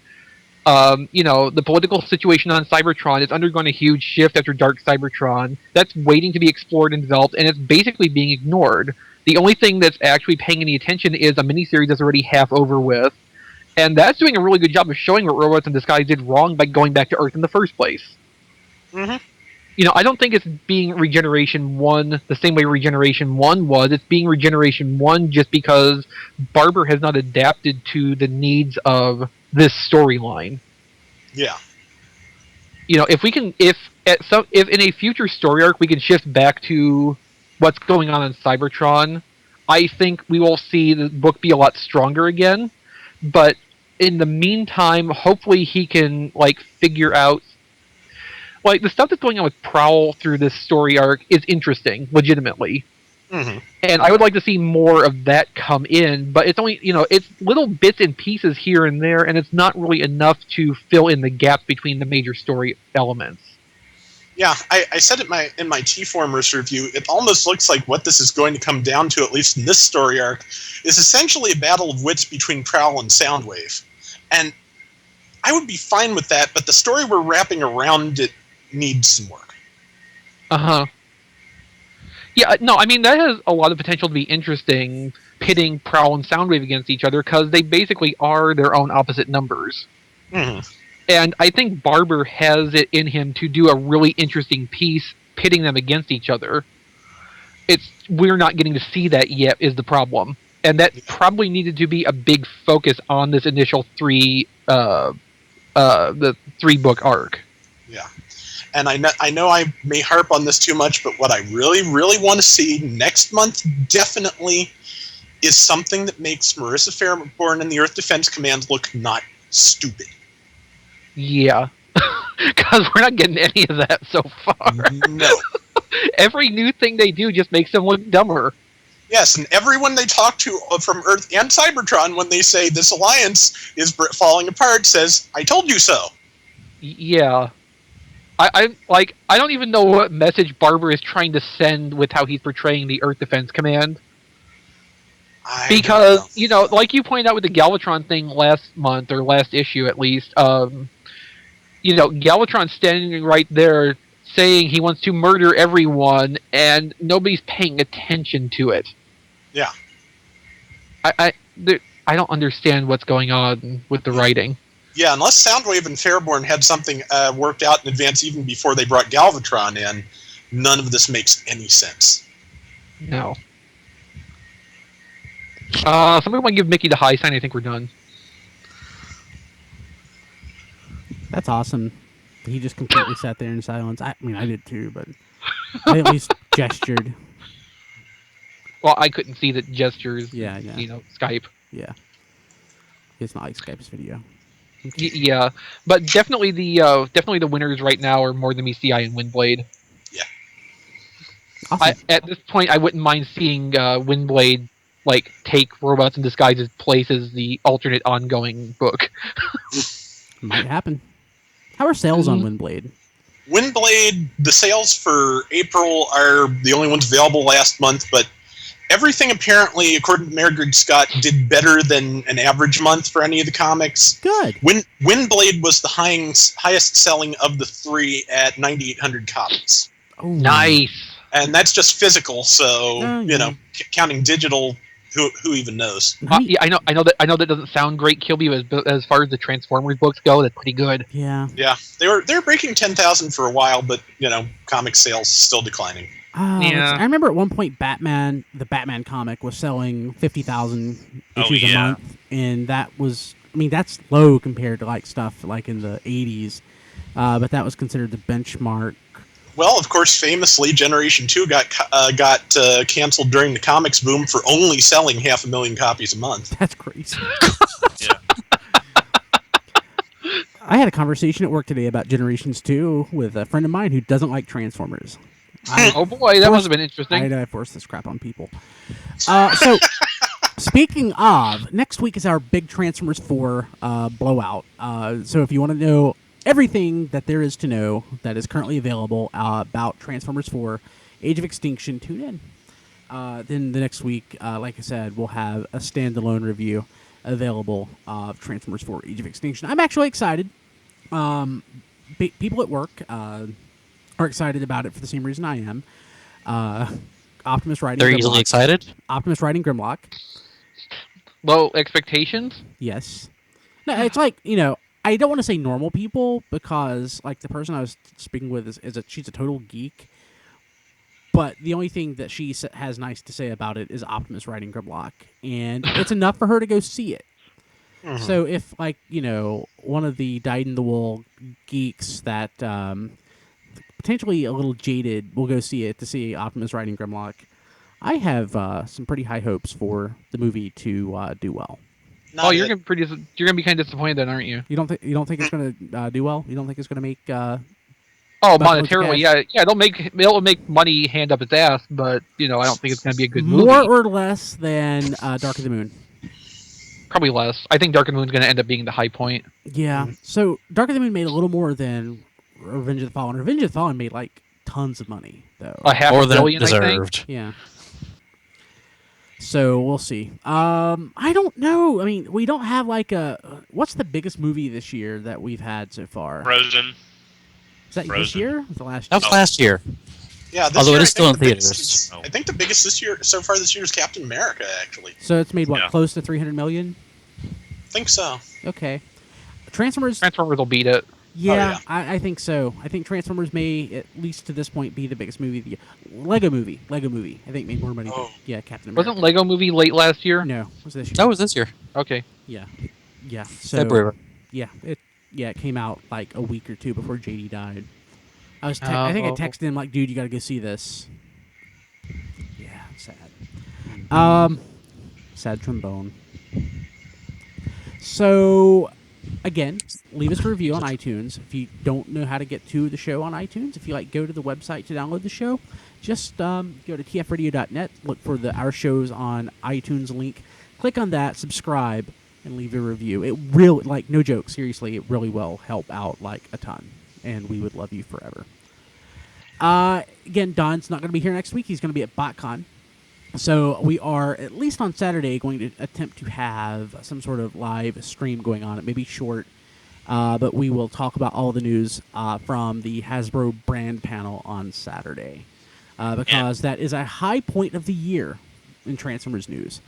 The political situation on Cybertron is undergone a huge shift after Dark Cybertron. That's waiting to be explored and developed, and it's basically being ignored. The only thing that's actually paying any attention is a miniseries that's already half over with, and that's doing a really good job of showing what Robots in Disguise did wrong by going back to Earth in the first place. Mm-hmm. I don't think it's being Regeneration 1 the same way Regeneration 1 was. It's being Regeneration 1 just because Barber has not adapted to the needs of this storyline. Yeah. If in a future story arc we can shift back to what's going on in Cybertron, I think we will see the book be a lot stronger again. But in the meantime, hopefully he can figure out the stuff that's going on with Prowl through this story arc is interesting, legitimately. Mm-hmm. And I would like to see more of that come in, but it's only, it's little bits and pieces here and there, and it's not really enough to fill in the gaps between the major story elements. Yeah, I said it in my T-Formers review, it almost looks like what this is going to come down to, at least in this story arc, is essentially a battle of wits between Prowl and Soundwave. And I would be fine with that, but the story we're wrapping around it needs some work. Uh-huh. Yeah, no, I mean, that has a lot of potential to be interesting, pitting Prowl and Soundwave against each other, because they basically are their own opposite numbers. Mm-hmm. And I think Barber has it in him to do a really interesting piece pitting them against each other. We're not getting to see that yet is the problem. And that probably needed to be a big focus on this initial the 3-book arc. Yeah. And I know I may harp on this too much, but what I really, really want to see next month definitely is something that makes Marissa Fairborn and the Earth Defense Command look not stupid. Yeah. Because we're not getting any of that so far. No. Every new thing they do just makes them look dumber. Yes, and everyone they talk to from Earth and Cybertron, when they say this alliance is falling apart, says, "I told you so." Yeah. I don't even know what message Barber is trying to send with how he's portraying the Earth Defense Command. Because, like you pointed out with the Galvatron thing last month, or last issue at least, Galvatron's standing right there saying he wants to murder everyone, and nobody's paying attention to it. Yeah. I don't understand what's going on with the writing. Yeah, unless Soundwave and Fairborn had something worked out in advance even before they brought Galvatron in, none of this makes any sense. No. Somebody want to give Mickey the high sign? I think we're done. That's awesome. He just completely sat there in silence. I mean, I did too, but I at least gestured. Well, I couldn't see the gestures. Yeah. Skype. Yeah. It's not like Skype's video. Yeah, but definitely the winners right now are more than meets the eye and Windblade. Yeah. Awesome. At this point, I wouldn't mind seeing Windblade like take Robots in Disguise's place as the alternate ongoing book. Might happen. How are sales on Windblade? Windblade, the sales for April are the only ones available last month, but everything apparently, according to Margaret Scott, did better than an average month for any of the comics. Good. Windblade was the highest selling of the three at 9,800 copies. Oh, Nice. And that's just physical, so, yeah. counting digital, who even knows? Yeah, I know that doesn't sound great, Kilby, but as far as the Transformers books go, that's pretty good. Yeah. Yeah, they were breaking 10,000 for a while, but comic sales still declining. Yeah. I remember at one point the Batman comic was selling 50,000 issues a month, and that was, that's low compared to like stuff like in the 80s, but that was considered the benchmark. Well, of course, famously, Generation 2 got canceled during the comics boom for only selling 500,000 copies a month. That's crazy. Yeah. I had a conversation at work today about Generations 2 with a friend of mine who doesn't like Transformers. Oh boy, that must have been interesting. I know I forced this crap on people. So, speaking of, next week is our big Transformers 4 blowout. So if you want to know everything that there is to know that is currently available about Transformers 4 Age of Extinction, tune in. Then the next week, like I said, we'll have a standalone review available of Transformers 4 Age of Extinction. I'm actually excited. People at work are excited about it for the same reason I am. Optimus riding They're Grimlock. easily excited? Optimus riding Grimlock. Low expectations? Yes. No, it's like, I don't want to say normal people because, like, the person I was speaking with she's a total geek. But the only thing that she has nice to say about it is Optimus riding Grimlock, and it's enough for her to go see it. Mm-hmm. So if, like, one of the dyed-in-the-wool geeks that potentially a little jaded will go see it to see Optimus riding Grimlock, I have some pretty high hopes for the movie to do well. You're gonna be kind of disappointed then, aren't you? You don't think it's gonna do well? You don't think it's gonna make? Monetarily, yeah. It'll make money hand up its ass, but I don't think it's gonna be a good movie. More or less than Dark of the Moon. Probably less. I think Dark of the Moon's gonna end up being the high point. Yeah. So Dark of the Moon made a little more than Revenge of the Fallen. Revenge of the Fallen made like tons of money though. $500 million, deserved. I think. Yeah. So we'll see. I don't know. We don't have like what's the biggest movie this year that we've had so far? Frozen. Is that this year? Or the last year? That was last year. Yeah, although it is still in theaters. theaters. I think the biggest so far this year is Captain America, actually. So it's made close to 300 million? I think so. Okay. Transformers will beat it. Yeah, I think so. I think Transformers may, at least to this point, be the biggest movie of the year. Lego movie, I think made more money than Captain America. Wasn't Lego movie late last year? No, it was this year. That was this year. Okay. Yeah. So, February. Yeah, it came out like a week or two before JD died. I think I texted him like, dude, you got to go see this. Yeah, sad. Sad trombone. So, again, leave us a review on iTunes. If you don't know how to get to the show on iTunes, if you go to the website to download the show, just go to tfradio.net, look for our shows on iTunes link, click on that, subscribe, and leave a review. It really, no joke, seriously, it really will help out a ton, and we would love you forever. Again, Don's not going to be here next week. He's going to be at Botcon. So we are, at least on Saturday, going to attempt to have some sort of live stream going on. It may be short, but we will talk about all the news from the Hasbro brand panel on Saturday, because that is a high point of the year in Transformers news.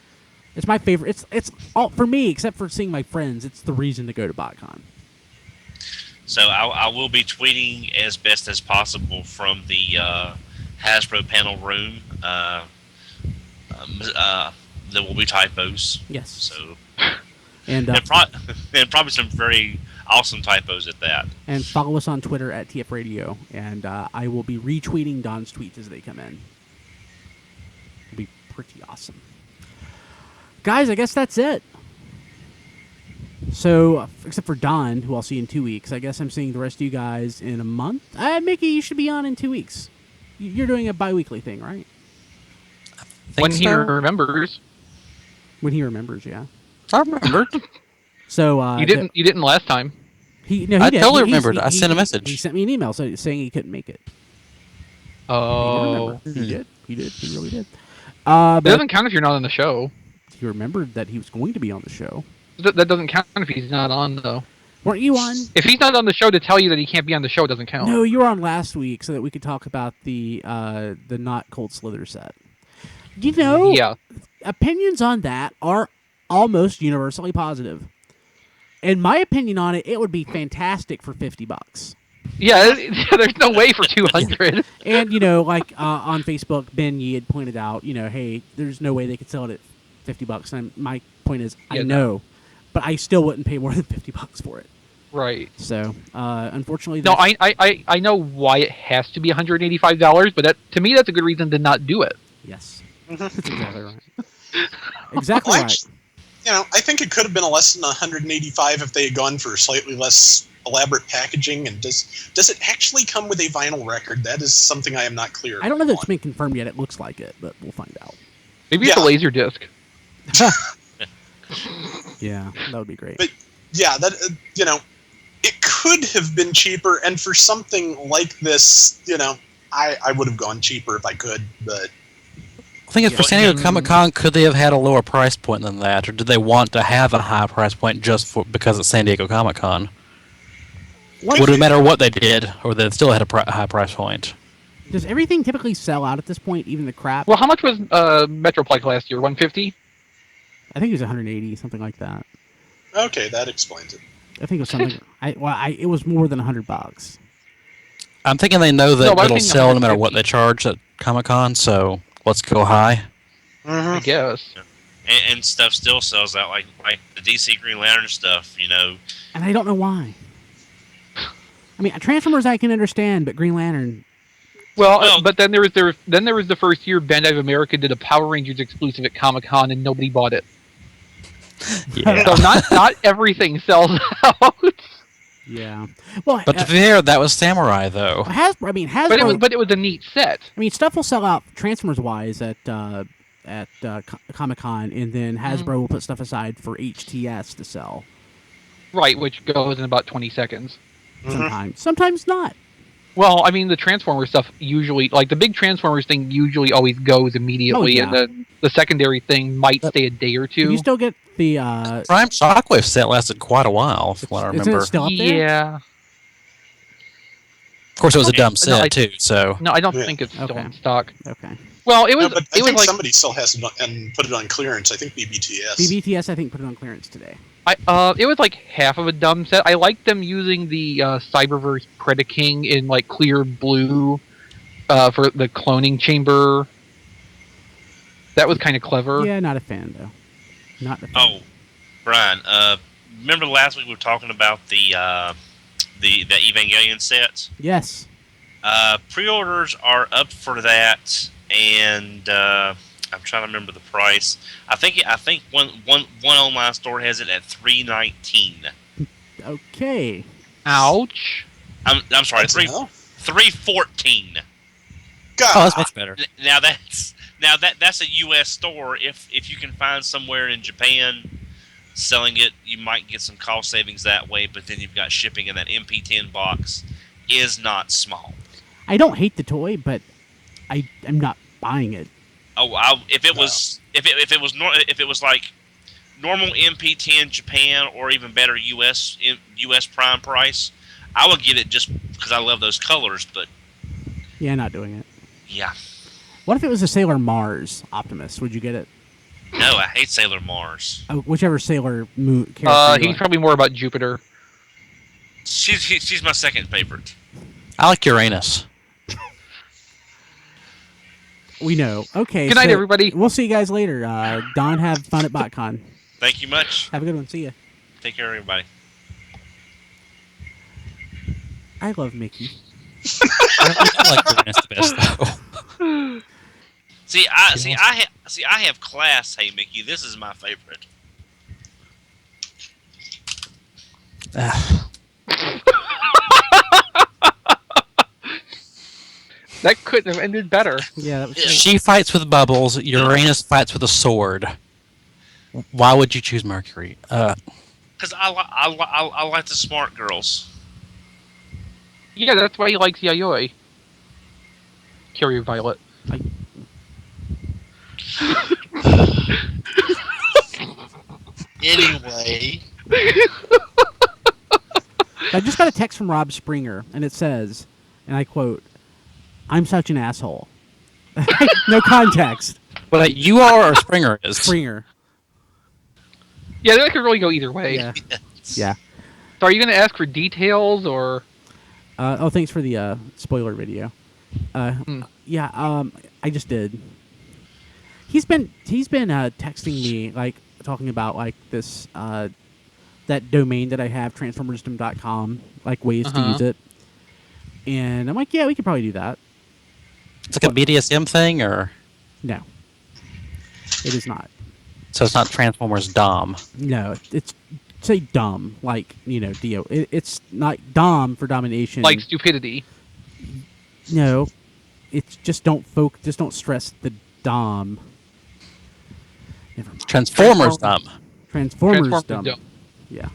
It's my favorite. It's all for me, except for seeing my friends. It's the reason to go to Botcon. So I will be tweeting as best as possible from the Hasbro panel room. There will be typos. Yes. So and probably some very awesome typos at that. And follow us on Twitter at TF Radio, and I will be retweeting Don's tweets as they come in. It'll be pretty awesome. Guys, I guess that's it. So, except for Don, who I'll see in 2 weeks, I guess I'm seeing the rest of you guys in a month. Mickey, you should be on in 2 weeks. You're doing a bi-weekly thing, right? When he remembers. When he remembers, yeah. I remember. So You didn't last time. He I did. totally He- remembered. he- I sent a he- message. He sent me an email saying he couldn't make it. Oh, He did. He really did. it But doesn't count if you're not on the show. he remembered that he was going to be on the show. That doesn't count if he's not on though. Weren't you on? If he's not on the show to tell you that he can't be on the show, it doesn't count. No, you were on last week so that we could talk about the Not Cold Slither set. You know, Yeah. opinions on that are almost universally positive. In my opinion on it, it would be fantastic for $50. Yeah, there's no way for 200. And, you know, like on Facebook, Ben Yee had pointed out, you know, hey, there's no way they could sell it at $50. And my point is, I Yeah, know, but I still wouldn't pay more than $50 for it. Right. So, unfortunately, No, that's- I know why it has to be $185, but to me that's a good reason to not do it. Yes. That's exactly right. Exactly Well, right. actually, you know, I think it could have been a less than 185 if they had gone for slightly less elaborate packaging. And does it actually come with a vinyl record? That is something I am not clear. I don't know that it's on. been confirmed yet. It looks like it, but we'll find out. Maybe it's a Yeah. laser disc. Yeah, that would be great. But yeah, that you know, it could have been cheaper. And for something like this, you know, I would have gone cheaper if I could. But I think it's for San Diego Comic-Con, could they have had a lower price point than that, or did they want to have a high price point just because it's San Diego Comic-Con? Would it matter what they did, or they still had a high price point? Does everything typically sell out at this point, even the crap? Well, how much was Metroplex last year? 150? I think it was 180, something like that. okay, that explains it. I think it was something. It was more than $100. I'm thinking they know that No, but I it'll think sell no matter what 150. they charge at Comic-Con, so let's go high. I guess. And stuff still sells out, like the DC Green Lantern stuff, you know. And I don't know why. I mean, Transformers I can understand, but Green Lantern. Well, but then there was the first year Bandai of America did a Power Rangers exclusive at Comic-Con and nobody bought it. Yeah. So not everything sells out. Yeah. Well, But to be fair, that was Samurai, though. Hasbro. But it was a neat set. I mean, stuff will sell out Transformers wise at Comic Con, and then Hasbro will put stuff aside for HTS to sell. Right, which goes in about 20 seconds. Sometimes not. Well, I mean, the Transformers stuff usually, like the big Transformers thing, usually always goes immediately, yeah. and then the secondary thing might stay a day or two. You still get the. Prime Shockwave set lasted quite a while, from what I Isn't remember. it still up there? Yeah. Of course, it was a dumb No, set, too, so... No, I don't Yeah. think it's still Okay. in stock. Okay. Well, it No, was. but I it was think like somebody still has it and put it on clearance. I think BBTS. BBTS, I think, put it on clearance today. it was like half of a dumb set. I liked them using the Cyberverse Predaking in like clear blue for the cloning chamber. That was kind of clever. Yeah, not a fan though. Not a fan. Oh, Brian, remember last week we were talking about the Evangelion sets? Yes. Pre-orders are up for that, and I'm trying to remember the price. I think one online store has it at $319. Okay. Ouch. I'm sorry, That's enough. $314. God, Oh, that's much better. Now that's a U.S. store. If you can find somewhere in Japan selling it, you might get some cost savings that way. But then you've got shipping, and that MP10 box is not small. I don't hate the toy, but I'm not buying it. Oh, if it was like normal MP10 Japan or even better US prime price, I would get it just because I love those colors. But Yeah, not doing it. yeah, What if it was a Sailor Mars Optimus? Would you get it? no, I hate Sailor Mars. Whichever Sailor Moon character. you He's like. probably more about Jupiter. She's my second favorite. I like Uranus. We know. Okay. Good night, so everybody. We'll see you guys later. Don, have fun at Botcon. Thank you much. Have a good one. See ya. Take care, everybody. I love Mickey. I like Uranus the best, though. I have class. Hey, Mickey, this is my favorite. That couldn't have ended better. Yeah, that was Yeah. great. She fights with bubbles. Uranus fights with a sword. Why would you choose Mercury? Because I like the smart girls. Yeah, that's why he likes Yayoi. Carrier Violet. Anyway. I just got a text from Rob Springer, and it says, and I quote, "I'm such an asshole." No context. But you are or Springer is? Springer. Yeah, that could really go either way. Yeah. Yeah. So are you going to ask for details, or... Thanks for the spoiler video. Yeah, I just did. He's been texting me, like, talking about, like, this, that domain that I have, transformersdom.com, like, ways to use it. And I'm like, yeah, we could probably do that. It's like a BDSM thing, or? No. It is not. So it's not Transformers Dom. No, it's say dumb, like, you know, Dio. It's not dom for domination. Like stupidity. No, it's just don't stress the dom. Never mind. Transformers Dom. Transformers dumb. Yeah.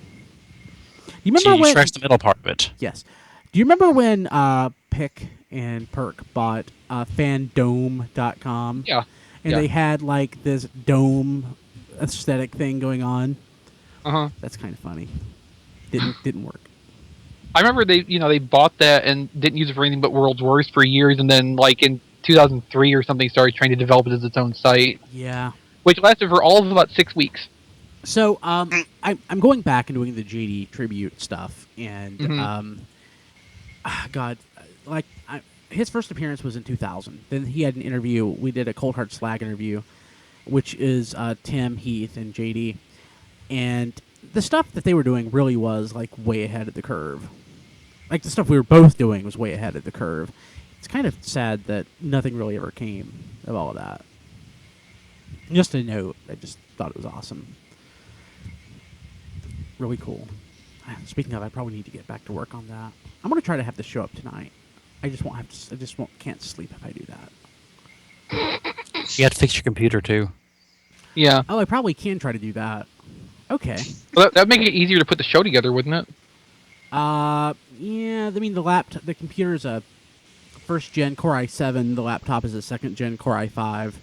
You remember So you when? stress the middle part of it. Yes. Do you remember when Pick and Perk bought fandome.com? Yeah. And they had like this dome aesthetic thing going on. Uh-huh. That's kind of funny. Didn't work. I remember they bought that and didn't use it for anything but World's Worst for years, and then like in 2003 or something started trying to develop it as its own site. Yeah. Which lasted for all of about 6 weeks. So I'm going back and doing the JD tribute stuff, and God, like his first appearance was in 2000. Then he had an interview. We did a Cold Hard Slag interview, which is Tim, Heath, and JD, and the stuff that they were doing really was like way ahead of the curve. Like the stuff we were both doing was way ahead of the curve. It's kind of sad that nothing really ever came of all of that. Just a note, I just thought it was awesome. Really cool. Speaking of, I probably need to get back to work on that. I'm gonna try to have this show up tonight. I just can't sleep if I do that. You got to fix your computer too. Yeah. Oh, I probably can try to do that. Okay. Well, that'd make it easier to put the show together, wouldn't it? Yeah. I mean, the computer is a first gen Core i7. The laptop is a second gen Core i5.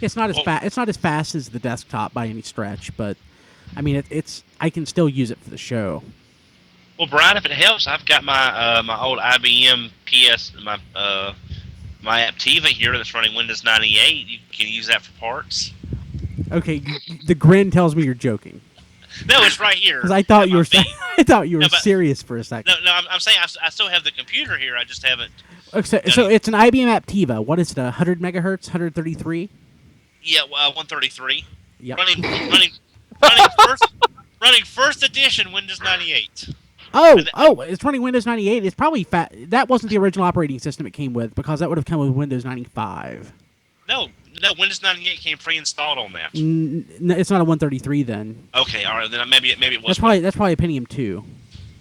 It's not as fast. It's not as fast as the desktop by any stretch, but I mean, it's. I can still use it for the show. Well, Brian, if it helps, I've got my my old IBM PS my Aptiva here that's running Windows 98. You can use that for parts. Okay, the grin tells me you're joking. No, it's right here. Because I thought you were. I thought you were No, but- serious for a second. No, I'm saying I still have the computer here. I just haven't. Okay, so it's an IBM Aptiva. What is it? 100 megahertz, 133? Yeah, 133. Yep. Running first edition Windows 98. Oh, it's running Windows 98. It's probably that wasn't the original operating system it came with, because that would have come with Windows 95. No, Windows 98 came pre-installed on that. It's not a 133 then. Okay, all right, then maybe it was. That's probably a Pentium 2.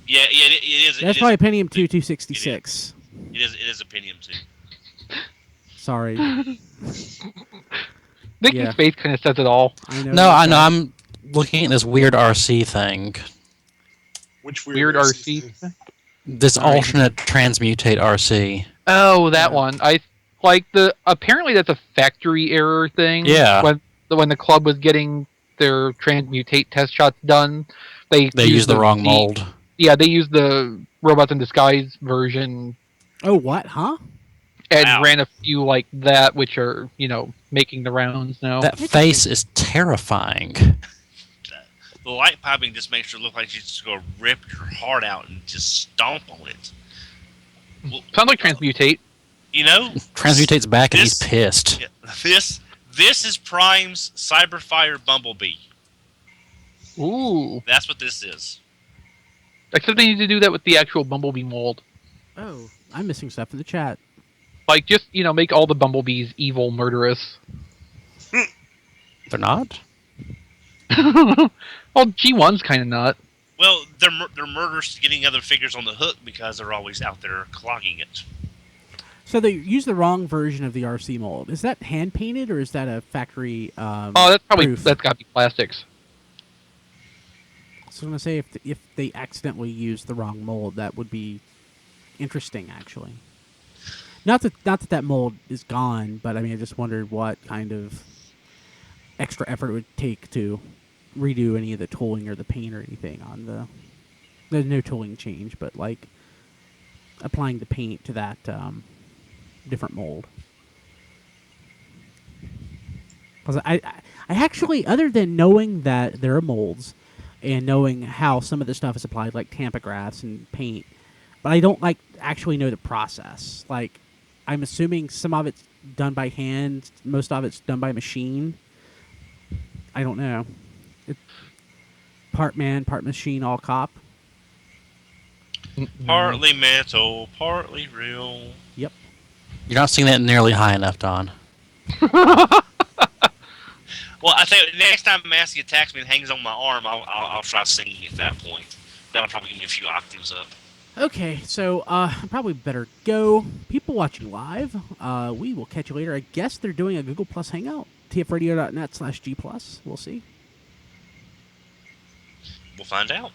Yeah, it is. That's probably a Pentium 2 266. It is a Pentium 2. Sorry. Nick's face kind of says it all. I know. No, I know. I'm looking at this weird RC thing. Which Weird RC? This alternate transmutate RC. Oh, that one. I like apparently that's a factory error thing. Yeah. When the club was getting their transmutate test shots done, they used the wrong mold. Yeah, they used the Robots in Disguise version. Oh, what? Huh? And ran a few like that, which are, making the rounds now. That face is terrifying. The light piping just makes it look like you're just going to rip your heart out and just stomp on it. Well, sounds like Transmutate. Transmutate's back and he's pissed. Yeah, this is Prime's Cyberfire Bumblebee. Ooh. That's what this is. Except they need to do that with the actual Bumblebee mold. Oh, I'm missing stuff in the chat. Like, just, make all the Bumblebees evil, murderous. They're not? Well, G1's kind of not. Well, they're murderous getting other figures on the hook because they're always out there clogging it. So they use the wrong version of the RC mold. Is that hand painted or is that a factory? Oh, that's probably proof? that's got to be plastics. So I'm gonna say if they accidentally use the wrong mold, that would be interesting, actually. Not that mold is gone, but I mean, I just wondered what kind of extra effort it would take to redo any of the tooling or the paint or anything on the. There's no tooling change, but like applying the paint to that different mold. Because I actually, other than knowing that there are molds and knowing how some of the stuff is applied, like tampograph and paint, but I don't like actually know the process. Like, I'm assuming some of it's done by hand, most of it's done by machine. I don't know. Part man, part machine, all cop. Partly metal, partly real. Yep. You're not seeing that nearly high enough, Don. Well, I think next time Massey attacks me and hangs on my arm, I'll try singing at that point. That'll probably give me a few octaves up. Okay, so I probably better go. People watching live, we will catch you later. I guess they're doing a Google Plus Hangout. tfradio.net/G+. We'll see. We'll find out.